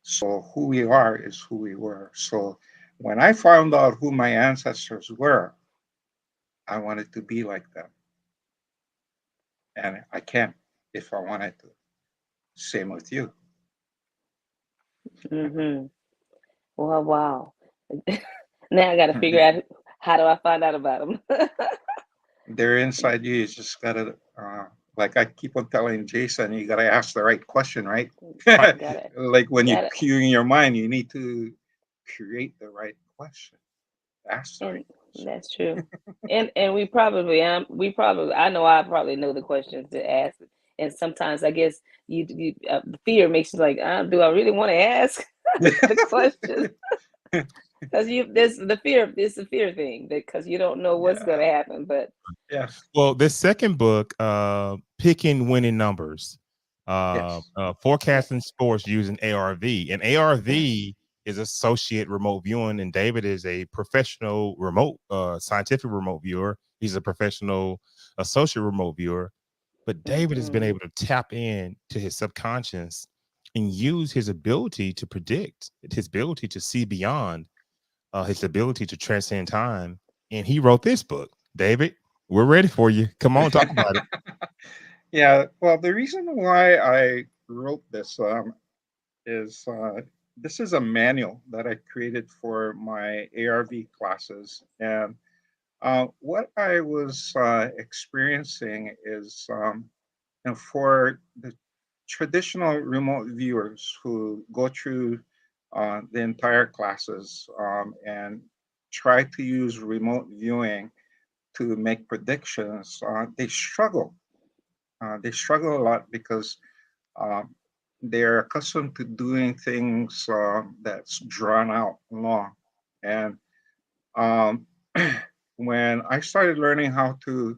So who we are is who we were. So when I found out who my ancestors were, I wanted to be like them, and I can if I wanted to. Same with you. Mhm. Well, wow. Now I got to figure out how do I find out about them. They're inside you. You just gotta, like I keep on telling Jason, you gotta ask the right question, right? Right. Got it. Like when you Got it. queue in your mind, you need to create the right question, ask the And right question. That's true. And we probably I know I probably know the questions to ask, and sometimes I guess the fear makes you like, do I really want to ask the question? Because you there's the fear, it's the fear thing, because you don't know what's Yeah. gonna happen. But Yes. Well, this second book, picking winning numbers, Yes. yeah, forecasting sports using ARV, and ARV is associate remote viewing, and David is a professional remote, scientific remote viewer. He's a professional associate remote viewer. But David has been hmm able to tap in to his subconscious and use his ability to predict, his ability to see beyond, his ability to transcend time. And he wrote this book. David, we're ready for you. Come on, talk about it. Yeah. Well, the reason why I wrote this is this is a manual that I created for my ARV classes. And what I was experiencing is, for the traditional remote viewers who go through the entire classes and try to use remote viewing to make predictions, they struggle. They struggle a lot because um, they're accustomed to doing things that's drawn out long. And um, when I started learning how to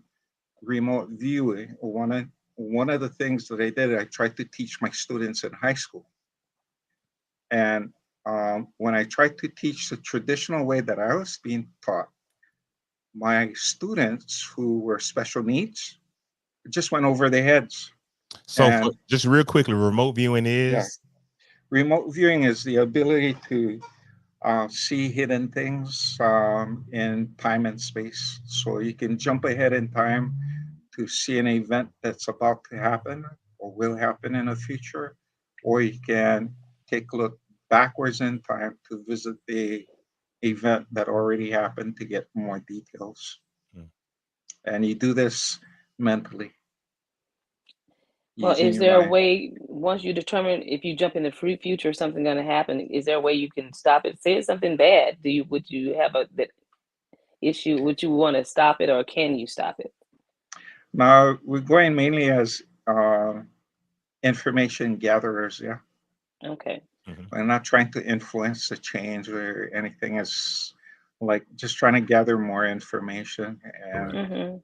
remote viewing, one of the things that I did, I tried to teach my students in high school. And when I tried to teach the traditional way that I was being taught, my students who were special needs just went over their heads. So, for, And just real quickly, remote viewing yeah, is remote viewing is the ability to see hidden things in time and space. So you can jump ahead in time to see an event that's about to happen or will happen in the future, or you can take a look backwards in time to visit the event that already happened to get more details. hmm. And you do this mentally well, using is your there a mind. way, once you determine if you jump in the free future, something gonna happen? Is there a way you can stop it? Say it's something bad. Would you have a that issue? Would you want to stop it, or can you stop it? Now we're going mainly as information gatherers. Yeah, Okay. Mhm. we're not trying to influence the change or anything. It's like just trying to gather more information, and hmm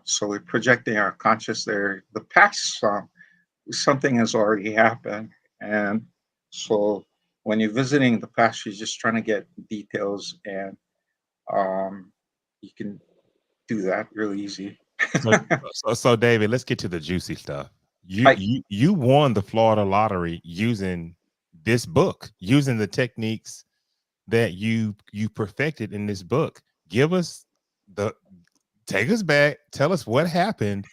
so we're projecting our conscious there. The past, something has already happened, and so when you're visiting the past, you're just trying to get details, and um, you can do that real easy. So, so David, let's get to the juicy stuff. You Hi. you you won the Florida lottery using this book, using the techniques that you perfected in this book. Give us the take us back. Tell us what happened,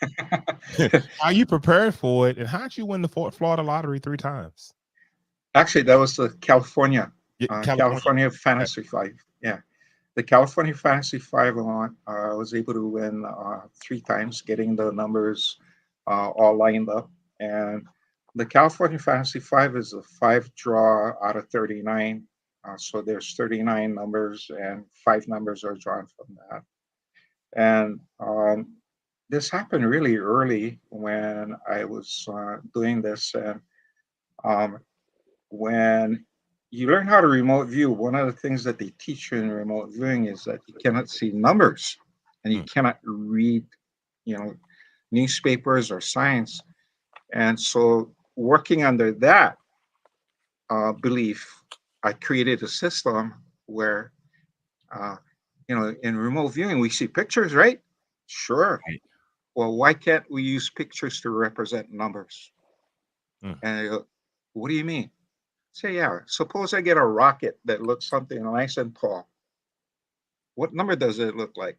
how you prepared for it, and how'd you win the Florida lottery 3 times? Actually, that was the California. California Okay. Fantasy Five. Yeah, the California Fantasy Five one. I was able to win 3 times, getting the numbers all lined up. And the California Fantasy Five is a 5 draw out of 39. So there's 39 numbers, and 5 numbers are drawn from that. And this happened really early when I was doing this, and um, when you learn how to remote view, one of the things that they teach you in remote viewing is that you cannot see numbers and you Hmm. cannot read, you know, newspapers or science. And so, working under that belief, I created a system where, uh, in remote viewing, we see pictures, right? Sure. Right. Well, why can't we use pictures to represent numbers? Hmm. And I go, what do you mean? Say, yeah, suppose I get a rocket that looks something nice and tall. What number does it look like?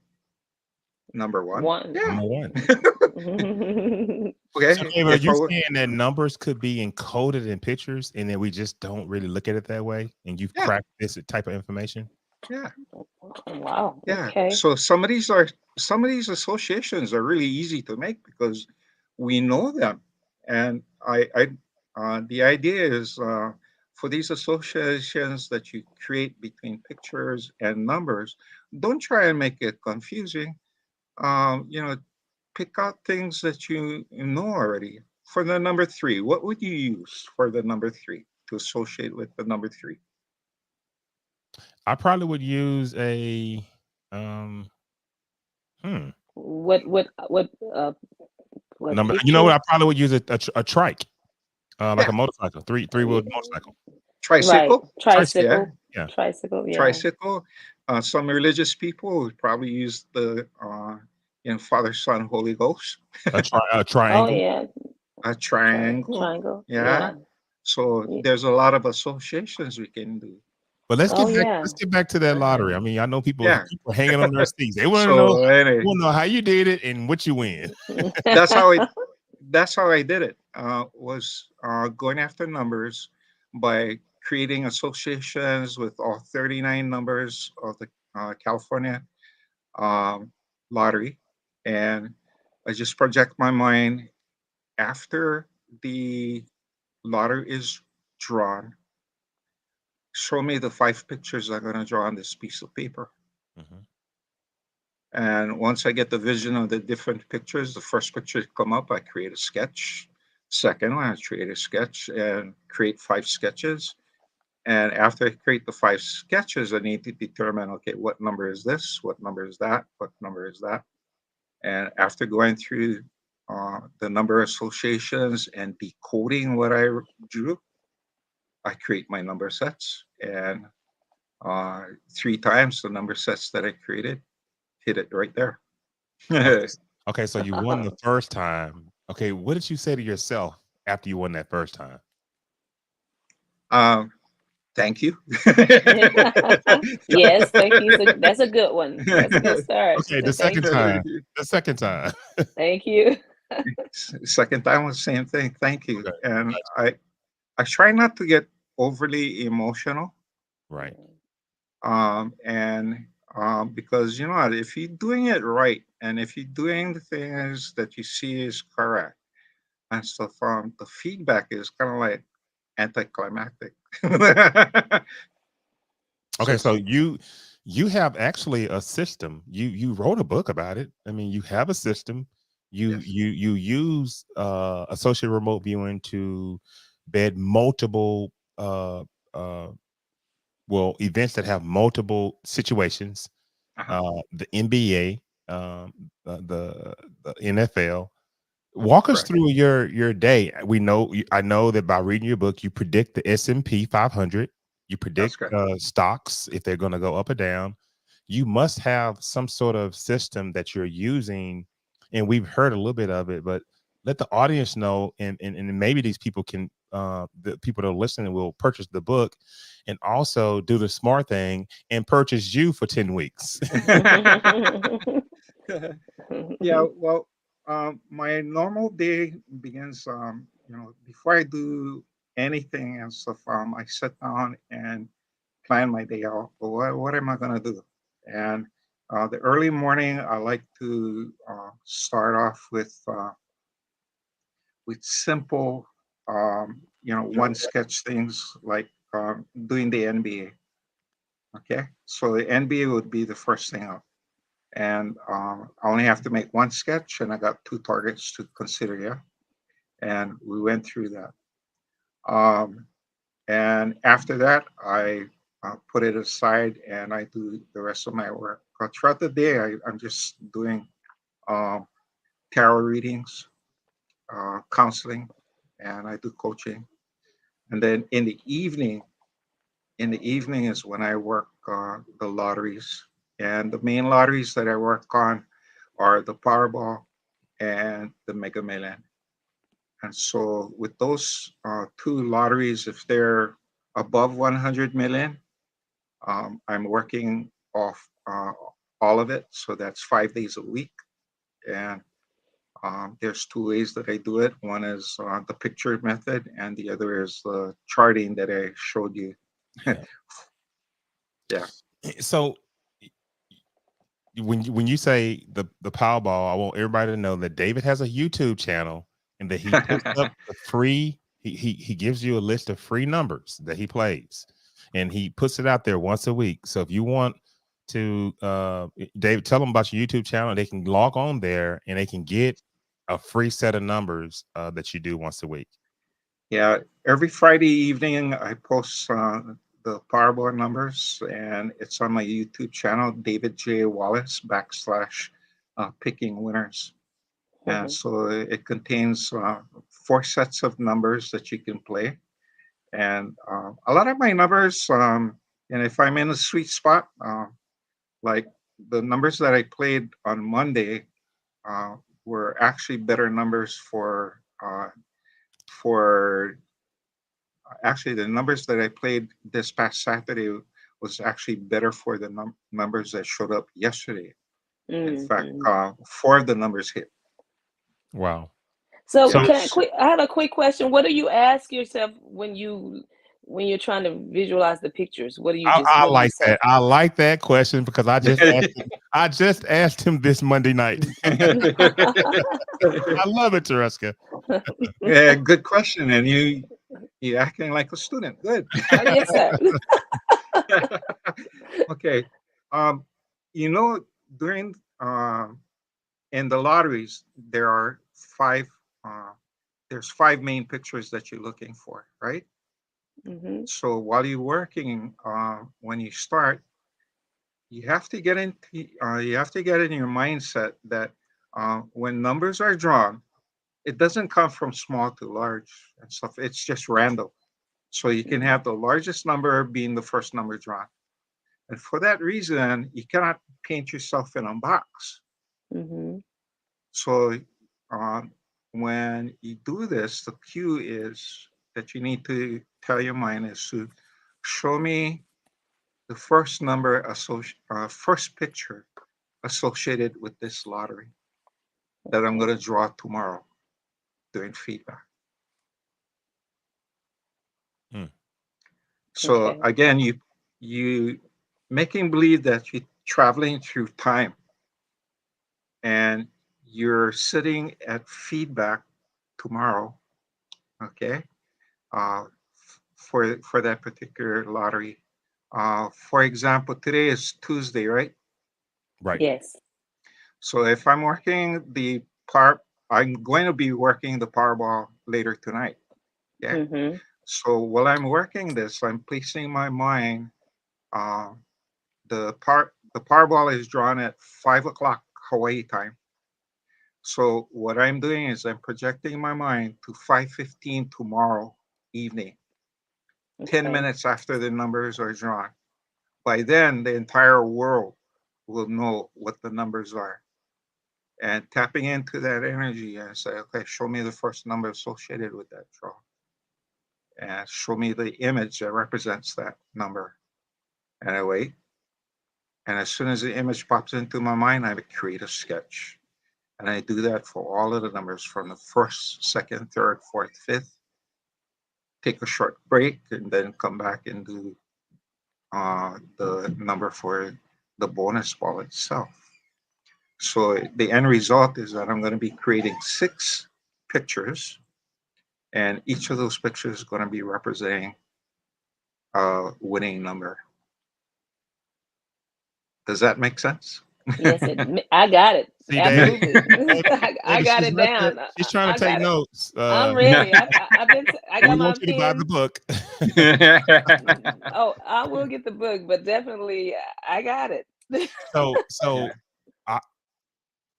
Number one? One. Yeah. Number one. So, Okay. David, are If I you were, saying that numbers could be encoded in pictures and then we just don't really look at it that way? And you've yeah, cracked this type of information? yeah, Wow. yeah. Okay. So some of these associations are really easy to make because we know them. And the idea is for these associations that you create between pictures and numbers, don't try and make it confusing. You know, pick out things that you know already. For the number three, what would you use for the number three to associate with the number three? I probably would use a um hmm, What what number. You know picture? what? I probably would use a trike, like Yeah, a motorcycle, three wheel motorcycle. Right, tricycle. Tricycle. Yeah, tricycle, Yeah, tricycle, yeah. tricycle. Some religious people would probably use the Father, Son, Holy Ghost. a Oh triangle. yeah, A triangle. triangle, Yeah. yeah. So Yeah. there's a lot of associations we can do. But let's Oh get back. yeah. Let's get back to that lottery. I mean, I know people Yeah. people hanging on their seats. They want to know. So anyway, They want to know how you did it and what you win. that's how I that's how I did it. Was going after numbers by creating associations with all 39 numbers of the California um, lottery, and I just project my mind after the lottery is drawn. Show me the five pictures I'm going to draw on this piece of paper. Mhm. And once I get the vision of the different pictures, the first picture come up, I create a sketch. Second one, I create a sketch and create five sketches. And after I create the five sketches, I need to determine, okay, what number is this? What number is that? What number is that? And after going through the number associations and decoding what I drew, I create my number sets. And three times the number sets that I created hit it right there. Okay. Okay. So you won the first time. Okay. What did you say to yourself after you won that first time? um, Thank you. Yes, thank you. So that's a good one. That's a good start. Okay. The second Thank you. time. The second time. Thank you. Second time was the same thing. Thank you. Okay. And Gotcha. I try not to get overly emotional. Right. And because you know what, if you're doing it right and if you're doing the things that you see is correct and stuff, the feedback is kind of like anticlimactic. So Okay. it's So like, you have actually a system. You wrote a book about it. I mean, you have a system. yes, You use associate remote viewing to bed multiple uh well events that have multiple situations, uh-huh, the NBA, the NFL. Walk us correct. through your day. I know that by reading your book, you predict the S&P 500. You That's predict correct. stocks if they're going to go up or down. You must have some sort of system that you're using, and we've heard a little bit of it, but let the audience know, and maybe these people can, the people that are listening will purchase the book, and also do the smart thing and purchase you for 10 weeks. Yeah, well, my normal day begins, before I do anything and stuff, I sit down and plan my day out. What am I going to do? And the early morning, I like to start off with simple, one sketch things like doing the NBA. Okay, so the NBA would be the first thing up, and I only have to make one sketch, and I got two targets to consider. Yeah, and we went through that. Um, and after that, I put it aside, and I do the rest of my work. Throughout the day, I'm just doing um, tarot readings, counseling, and I do coaching. And then in the evening is when I work the lotteries. And the main lotteries that I work on are the Powerball and the Mega Million. And so with those two lotteries, if they're above 100 million, I'm working off all of it. So that's 5 days a week. And there's two ways that I do it. One is the picture method, and the other is the charting that I showed you. Yeah. Yeah. So when you say the Powerball, I want everybody to know that David has a YouTube channel and that he puts up the free He gives you a list of free numbers that he plays, and he puts it out there once a week. So if you want to, David, tell them about your YouTube channel. They can log on there and they can get a free set of numbers that you do once a week. Yeah, every Friday evening I post the Powerball numbers, and it's on my YouTube channel, David J. Wallace / picking winners. And Mhm. so it contains 4 sets of numbers that you can play. And a lot of my numbers, and if I'm in a sweet spot, like the numbers that I played on Monday uh, were actually better numbers for actually the numbers that I played this past Saturday was actually better for the numbers that showed up yesterday. In fact, Mhm. 4 of the numbers hit. Wow. So Yeah. So can I quick? I have a quick question. What do you ask yourself when you're trying to visualize the pictures? What do you just I what do you like say? that. I like that question because I just asked him this Monday night. I love it, Tereska. Yeah, good question. And you acting like a student. Good. Yes, sir. Okay. Um, you know, during in the lotteries, five. Uh, there's 5 main pictures that you're looking for, right? Hmm. So while you're working, when you start, you have to get in your mindset that when numbers are drawn, it doesn't come from small to large and stuff. It's just random. So you can have the largest number being the first number drawn. And for that reason, you cannot paint yourself in a box. Hmm. So um, when you do this, the cue is that you need to tell your mind is to show me the first picture associated with this lottery that I'm going Okay. to draw tomorrow during feedback. Mm. So Okay. again, you making believe that you're traveling through time and you're sitting at feedback tomorrow, okay, for that particular lottery. For example, today is Tuesday, right? Right. Yes. So if I'm working the par, I'm going to be working the Powerball later tonight. Okay. Hmm. So while I'm working this, I'm placing my mind. Uh, the Powerball is drawn at 5 o'clock Hawaii time. So what I'm doing is I'm projecting my mind to 5:15 tomorrow evening, 10 Okay. minutes after the numbers are drawn. By then, the entire world will know what the numbers are. And tapping into that energy and say, okay, show me the first number associated with that draw. And show me the image that represents that number. And I wait. And as soon as the image pops into my mind, I create a sketch. And I do that for all of the numbers from the first, second, third, fourth, fifth. Take a short break and then come back and do the number for the bonus ball itself. So the end result is that I'm going to be creating 6 pictures, and each of those pictures is going to be representing a winning number. Does that make sense? Yes, I got it. See, David, Absolutely. David, I got she's it right there. down. She's trying I to take got it. notes. I'm ready. I've been. I We got want my you to buy the pen. book. Oh, I will get the book, but definitely I got it. So Yeah. I,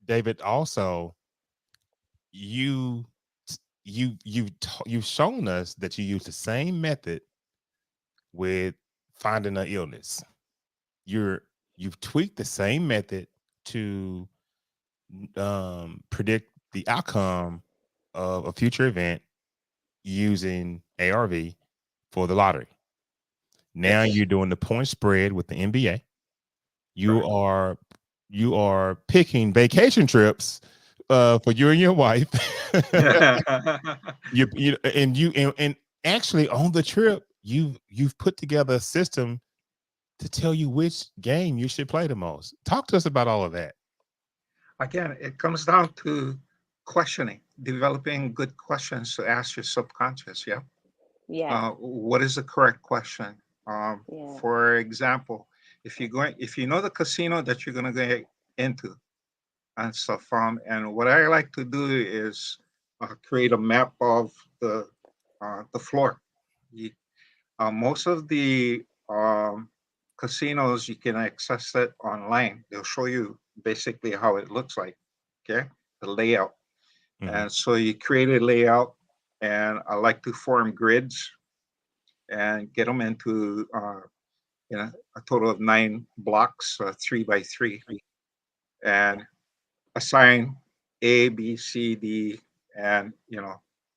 David, also you you've shown us that you use the same method with finding an illness. You've tweaked the same method to predict the outcome of a future event using ARV for the lottery. Now Yes. you're doing the point spread with the NBA. You Correct. are you are picking vacation trips for you and your wife. And actually on the trip you've put together a system to tell you which game you should play the most. Talk to us about all of that. Again, it comes down to questioning. developing good questions to ask your subconscious. Yeah. Yeah. What is the correct question? Um, Yeah. for example, if you know the casino that you're going to get into and stuff, and what I like to do is create a map of the floor. You, most of the casinos you can access it online. They'll show you basically how it looks like. Okay, the layout, Mhm. and so you create a layout. And I like to form grids and get them into a total of 9 blocks, 3 by 3, and assign A, B, C, D, and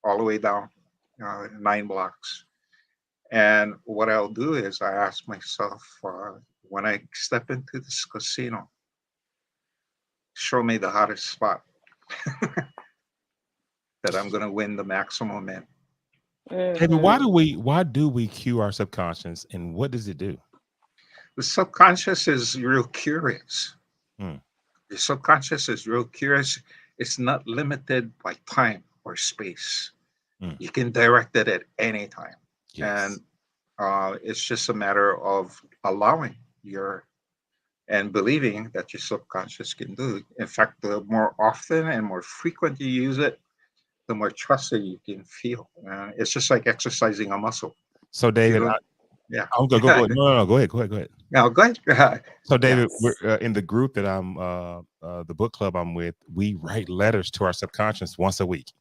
all the way down 9 blocks. And what I'll do is I ask myself, when I step into this casino, show me the hottest spot that I'm going to win the maximum in. David, Mm-hmm. why do we cue our subconscious, and what does it do? The subconscious is real curious. Hmm. The subconscious is real curious. It's not limited by time or space. Hmm. You can direct it at any time. And Yes. it's just a matter of allowing your and believing that your subconscious can do it. In fact, the more often and more frequent you use it, the more trusted you can feel. It's just like exercising a muscle. So, If you David, don't, yeah. I'm gonna go. No, no, go ahead. Go ahead. Go ahead. Now, go ahead. So, Yeah, David, we're in the group that I'm, the book club I'm with. We write letters to our subconscious once a week,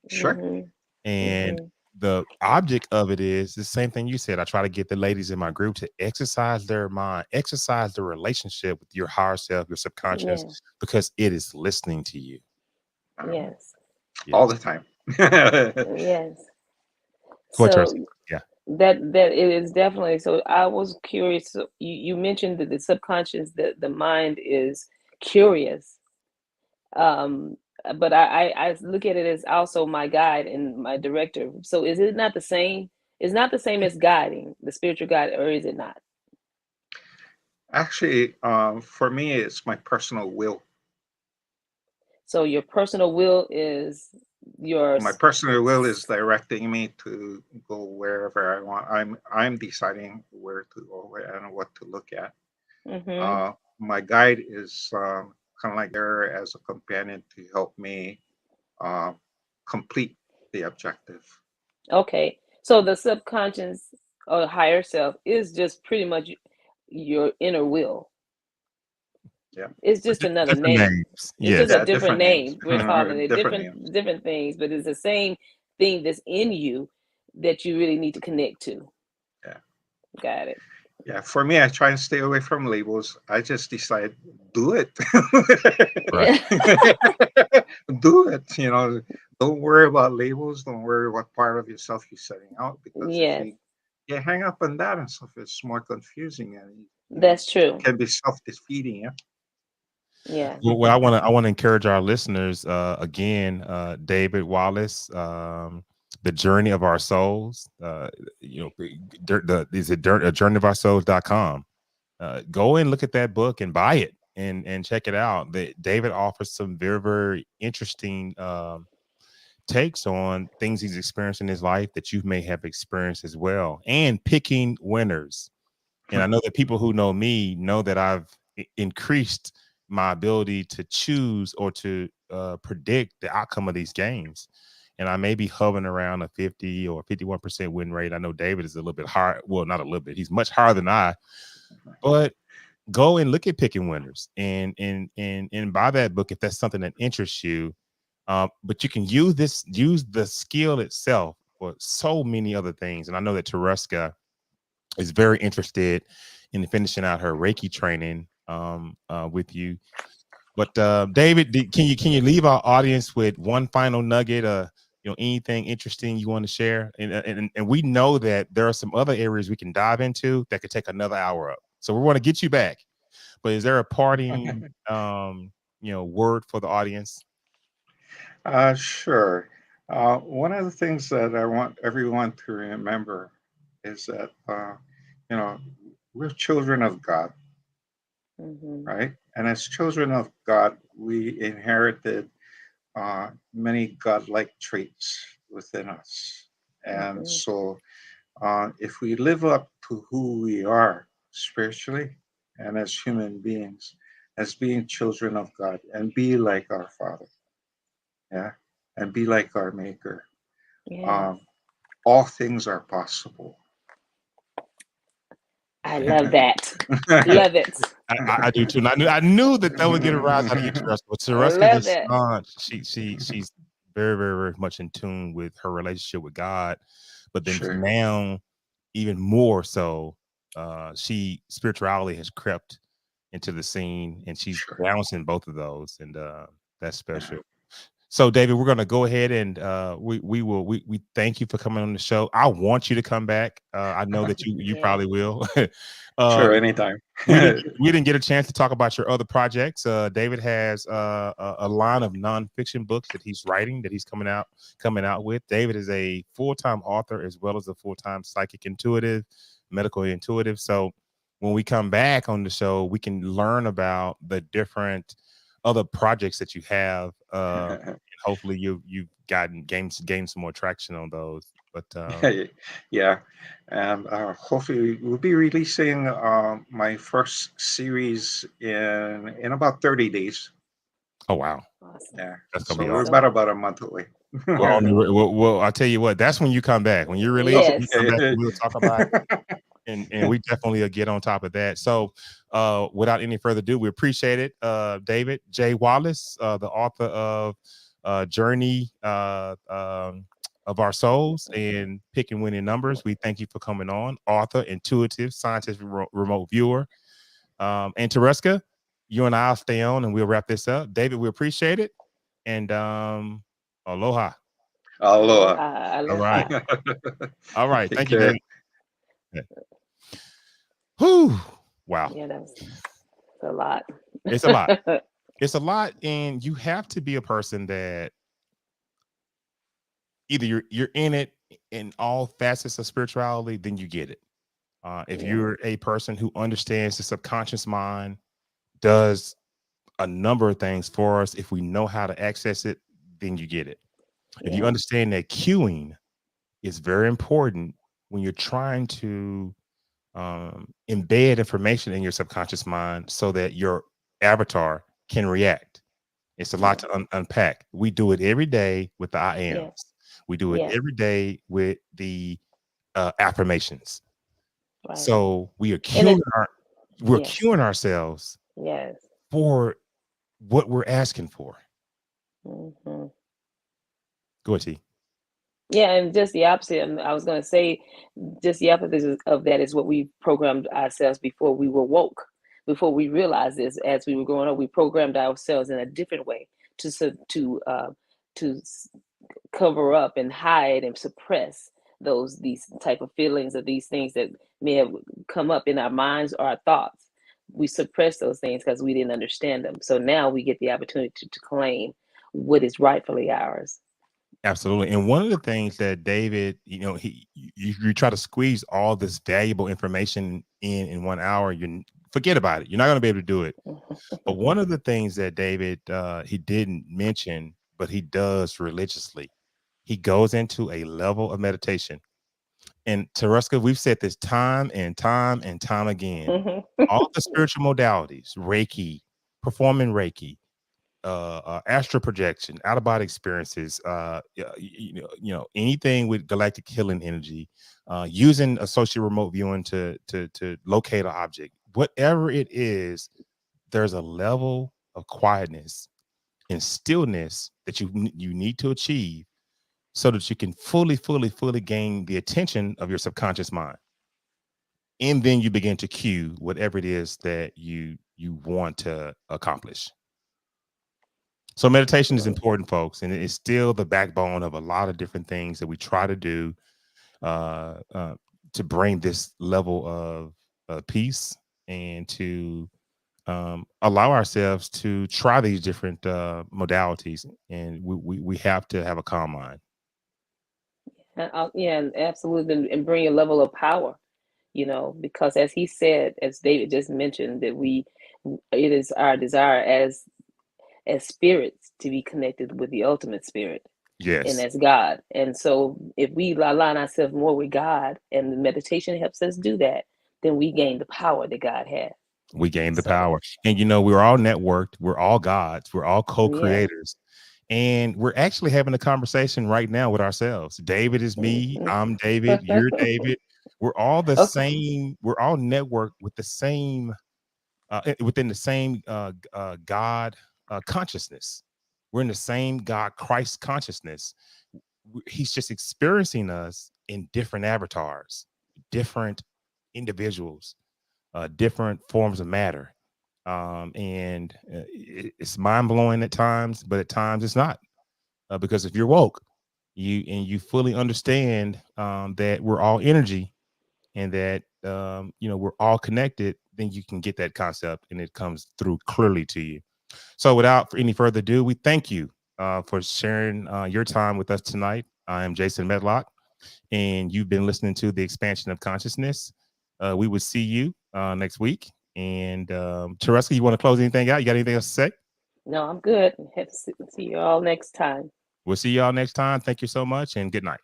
sure. Mm-hmm. and Mm-hmm. the object of it is the same thing you said. I try to get the ladies in my group to exercise their mind, exercise the relationship with your higher self, your subconscious, Yeah. because it is listening to you. Um, Yes. all Yes. the time. Yes. Go ahead, So Tracy. Yeah. that it is definitely. So I was curious. So you mentioned that the subconscious, the mind is curious. Um, but I look at it as also my guide and my director. So is it not the same? It's not the same as guiding, the spiritual guide, or is it not? Actually, for me, it's my personal will. So your personal will is your. My personal will is directing me to go wherever I want. I'm deciding where to go and what to look at. Mm-hmm. My guide is kind of like there as a companion to help me uh, complete the objective. Okay. So the subconscious or higher self is just pretty much your inner will. Yeah, It's just another Different name. names. It's just Yes. a yeah, different different names, name. We're calling it different names. different things, but it's the same thing that's in you that you really need to connect to. Yeah, Got it. yeah. For me, I try and stay away from labels. I just decide do it, Right. do it. Don't worry about labels. Don't worry what part of yourself you're setting out, because if Yes, you get hang up on that and stuff, it's more confusing and that's true. can be self-defeating. Yeah. Yeah. Well, I want to encourage our listeners again, David Wallace, the journey of our souls. Is it journeyofoursouls.com? Go and look at that book and buy it and check it out. David offers some very, very interesting takes on things he's experienced in his life that you may have experienced as well, and picking winners. And I know that people who know me know that I've increased my ability to choose or to predict the outcome of these games. And I may be hovering around a 50 or 51% win rate. I know David is a little bit higher. Well, not a little bit. He's much higher than I. But go and look at picking winners and buy that book if that's something that interests you. But you can use the skill itself for so many other things. And I know that Tereska is very interested in finishing out her Reiki training with you. But David, can you leave our audience with one final nugget? Anything interesting you want to share? And we know that there are some other areas we can dive into that could take another hour up. So we want to get you back. But is there a parting word for the audience? Sure. One of the things that I want everyone to remember is that, you know, we're children of God, Mm-hmm. right? And as children of God, we inherited many godlike traits within us. And Hmm. so, if we live up to who we are spiritually and as human beings, as being children of God, and be like our Father, yeah, and be like our Maker, Yes. um, all things are possible. I love that. Love it. I do too. And I knew that would get a rise out of you, Tereska. But I Tereska love is that. she's very, very, very much in tune with her relationship with God. But then Sure, now, even more so, she spirituality has crept into the scene, and she's sure. balancing both of those, and that's Yeah. special. So, David, we're gonna go ahead and we thank you for coming on the show. I want you to come back. I know that you Yeah. probably will. Sure, uh, anytime. we didn't get a chance to talk about your other projects. David has a line of nonfiction books that he's writing, that he's coming out with. David is a full-time author as well as a full-time psychic intuitive, medical intuitive. So when we come back on the show, we can learn about the different other projects that you have. Hopefully you've gained some more traction on those. But Yeah, and hopefully we'll be releasing my first series in about 30 days. oh wow, Awesome. Yeah, that's gonna so be we're awesome. So about a month away. Well, awesome. I tell you what, that's when you come back. When you release it, you Yes. come back Okay. and we'll talk about it. And we definitely get on top of that. So without any further ado, we appreciate it. David J. Wallace, the author of Journey of Our Souls and Pick and Winning Numbers. We thank you for coming on. Author, intuitive, scientist, remote viewer. And Tereska, you and I'll stay on and we'll wrap this up. David, we appreciate it. And aloha. Aloha. Aloha. All right. Aloha. All right. Take Thank you, care. David. Yeah. Whew. Wow. Yeah, that's a lot. It's a lot. It's a lot. And you have to be a person that either you're in it in all facets of spirituality, then you get it. If Yeah. you're a person who understands the subconscious mind, does a number of things for us, if we know how to access it, then you get it. If you Yeah. understand that cueing is very important when you're trying to embed information in your subconscious mind so that your avatar can react. It's a lot Yeah. to unpack. We do it every day with the I Yeah. ams. We do it Yeah. every day with the affirmations. Right. So And it, we're yes. cueing ourselves Yes. for what we're asking for. Hmm. Go ahead, T. Yeah, and just the opposite. I was going to say, just the opposite of that is what we programmed ourselves before we were woke. Before we realized this, as we were growing up, we programmed ourselves in a different way to to cover up and hide and suppress these type of feelings or these things that may have come up in our minds or our thoughts. We suppress those things because we didn't understand them. So now we get the opportunity to claim what is rightfully ours. Absolutely. And one of the things that David, you try to squeeze all this valuable information in 1 hour, you forget about it. You're not going to be able to do it. But one of the things that David he didn't mention, but he does religiously, he goes into a level of meditation. And Tereska, we've said this time and time and time again. All the spiritual modalities, Reiki, performing Reiki, astral projection, out of body experiences, anything with galactic healing energy, using associate remote viewing to locate an object, whatever it is, there's a level of quietness and stillness that you need to achieve so that you can fully gain the attention of your subconscious mind, and then you begin to cue whatever it is that you want to accomplish. So meditation is Absolutely. important, folks, and it's still the backbone of a lot of different things that we try to do uh, uh, to bring this level of peace and to allow ourselves to try these different modalities. And we have to have a calm mind. Yeah, and absolutely, and bring a level of power, because as he said, as David just mentioned, that it is our desire as as spirits to be connected with the ultimate spirit, and Yes, that's God. And so if we align ourselves more with God, and the meditation helps us do that, then we gain the power that God has. we gain the So power. And we're all networked, we're all gods, we're all yeah. co-creators. And we're actually having a conversation right now with ourselves. David is me, Mhm. I'm David, you're David. We're all the Okay. same, we're all networked with the same within the same God consciousness. We're in the same God Christ consciousness. He's just experiencing us in different avatars, different individuals, different forms of matter. And it's mind blowing at times, but at times it's not. Because if you're woke, you fully understand that we're all energy, and that we're all connected, then you can get that concept and it comes through clearly to you. So without any further ado, we thank you for sharing your time with us tonight. I am Jason Medlock, and you've been listening to The Expansion of Consciousness. We will see you next week. And Tereska, you want to close anything out? You got anything else to say? No, I'm good. Have to see you all next time. We'll see y'all next time. Thank you so much, and good night.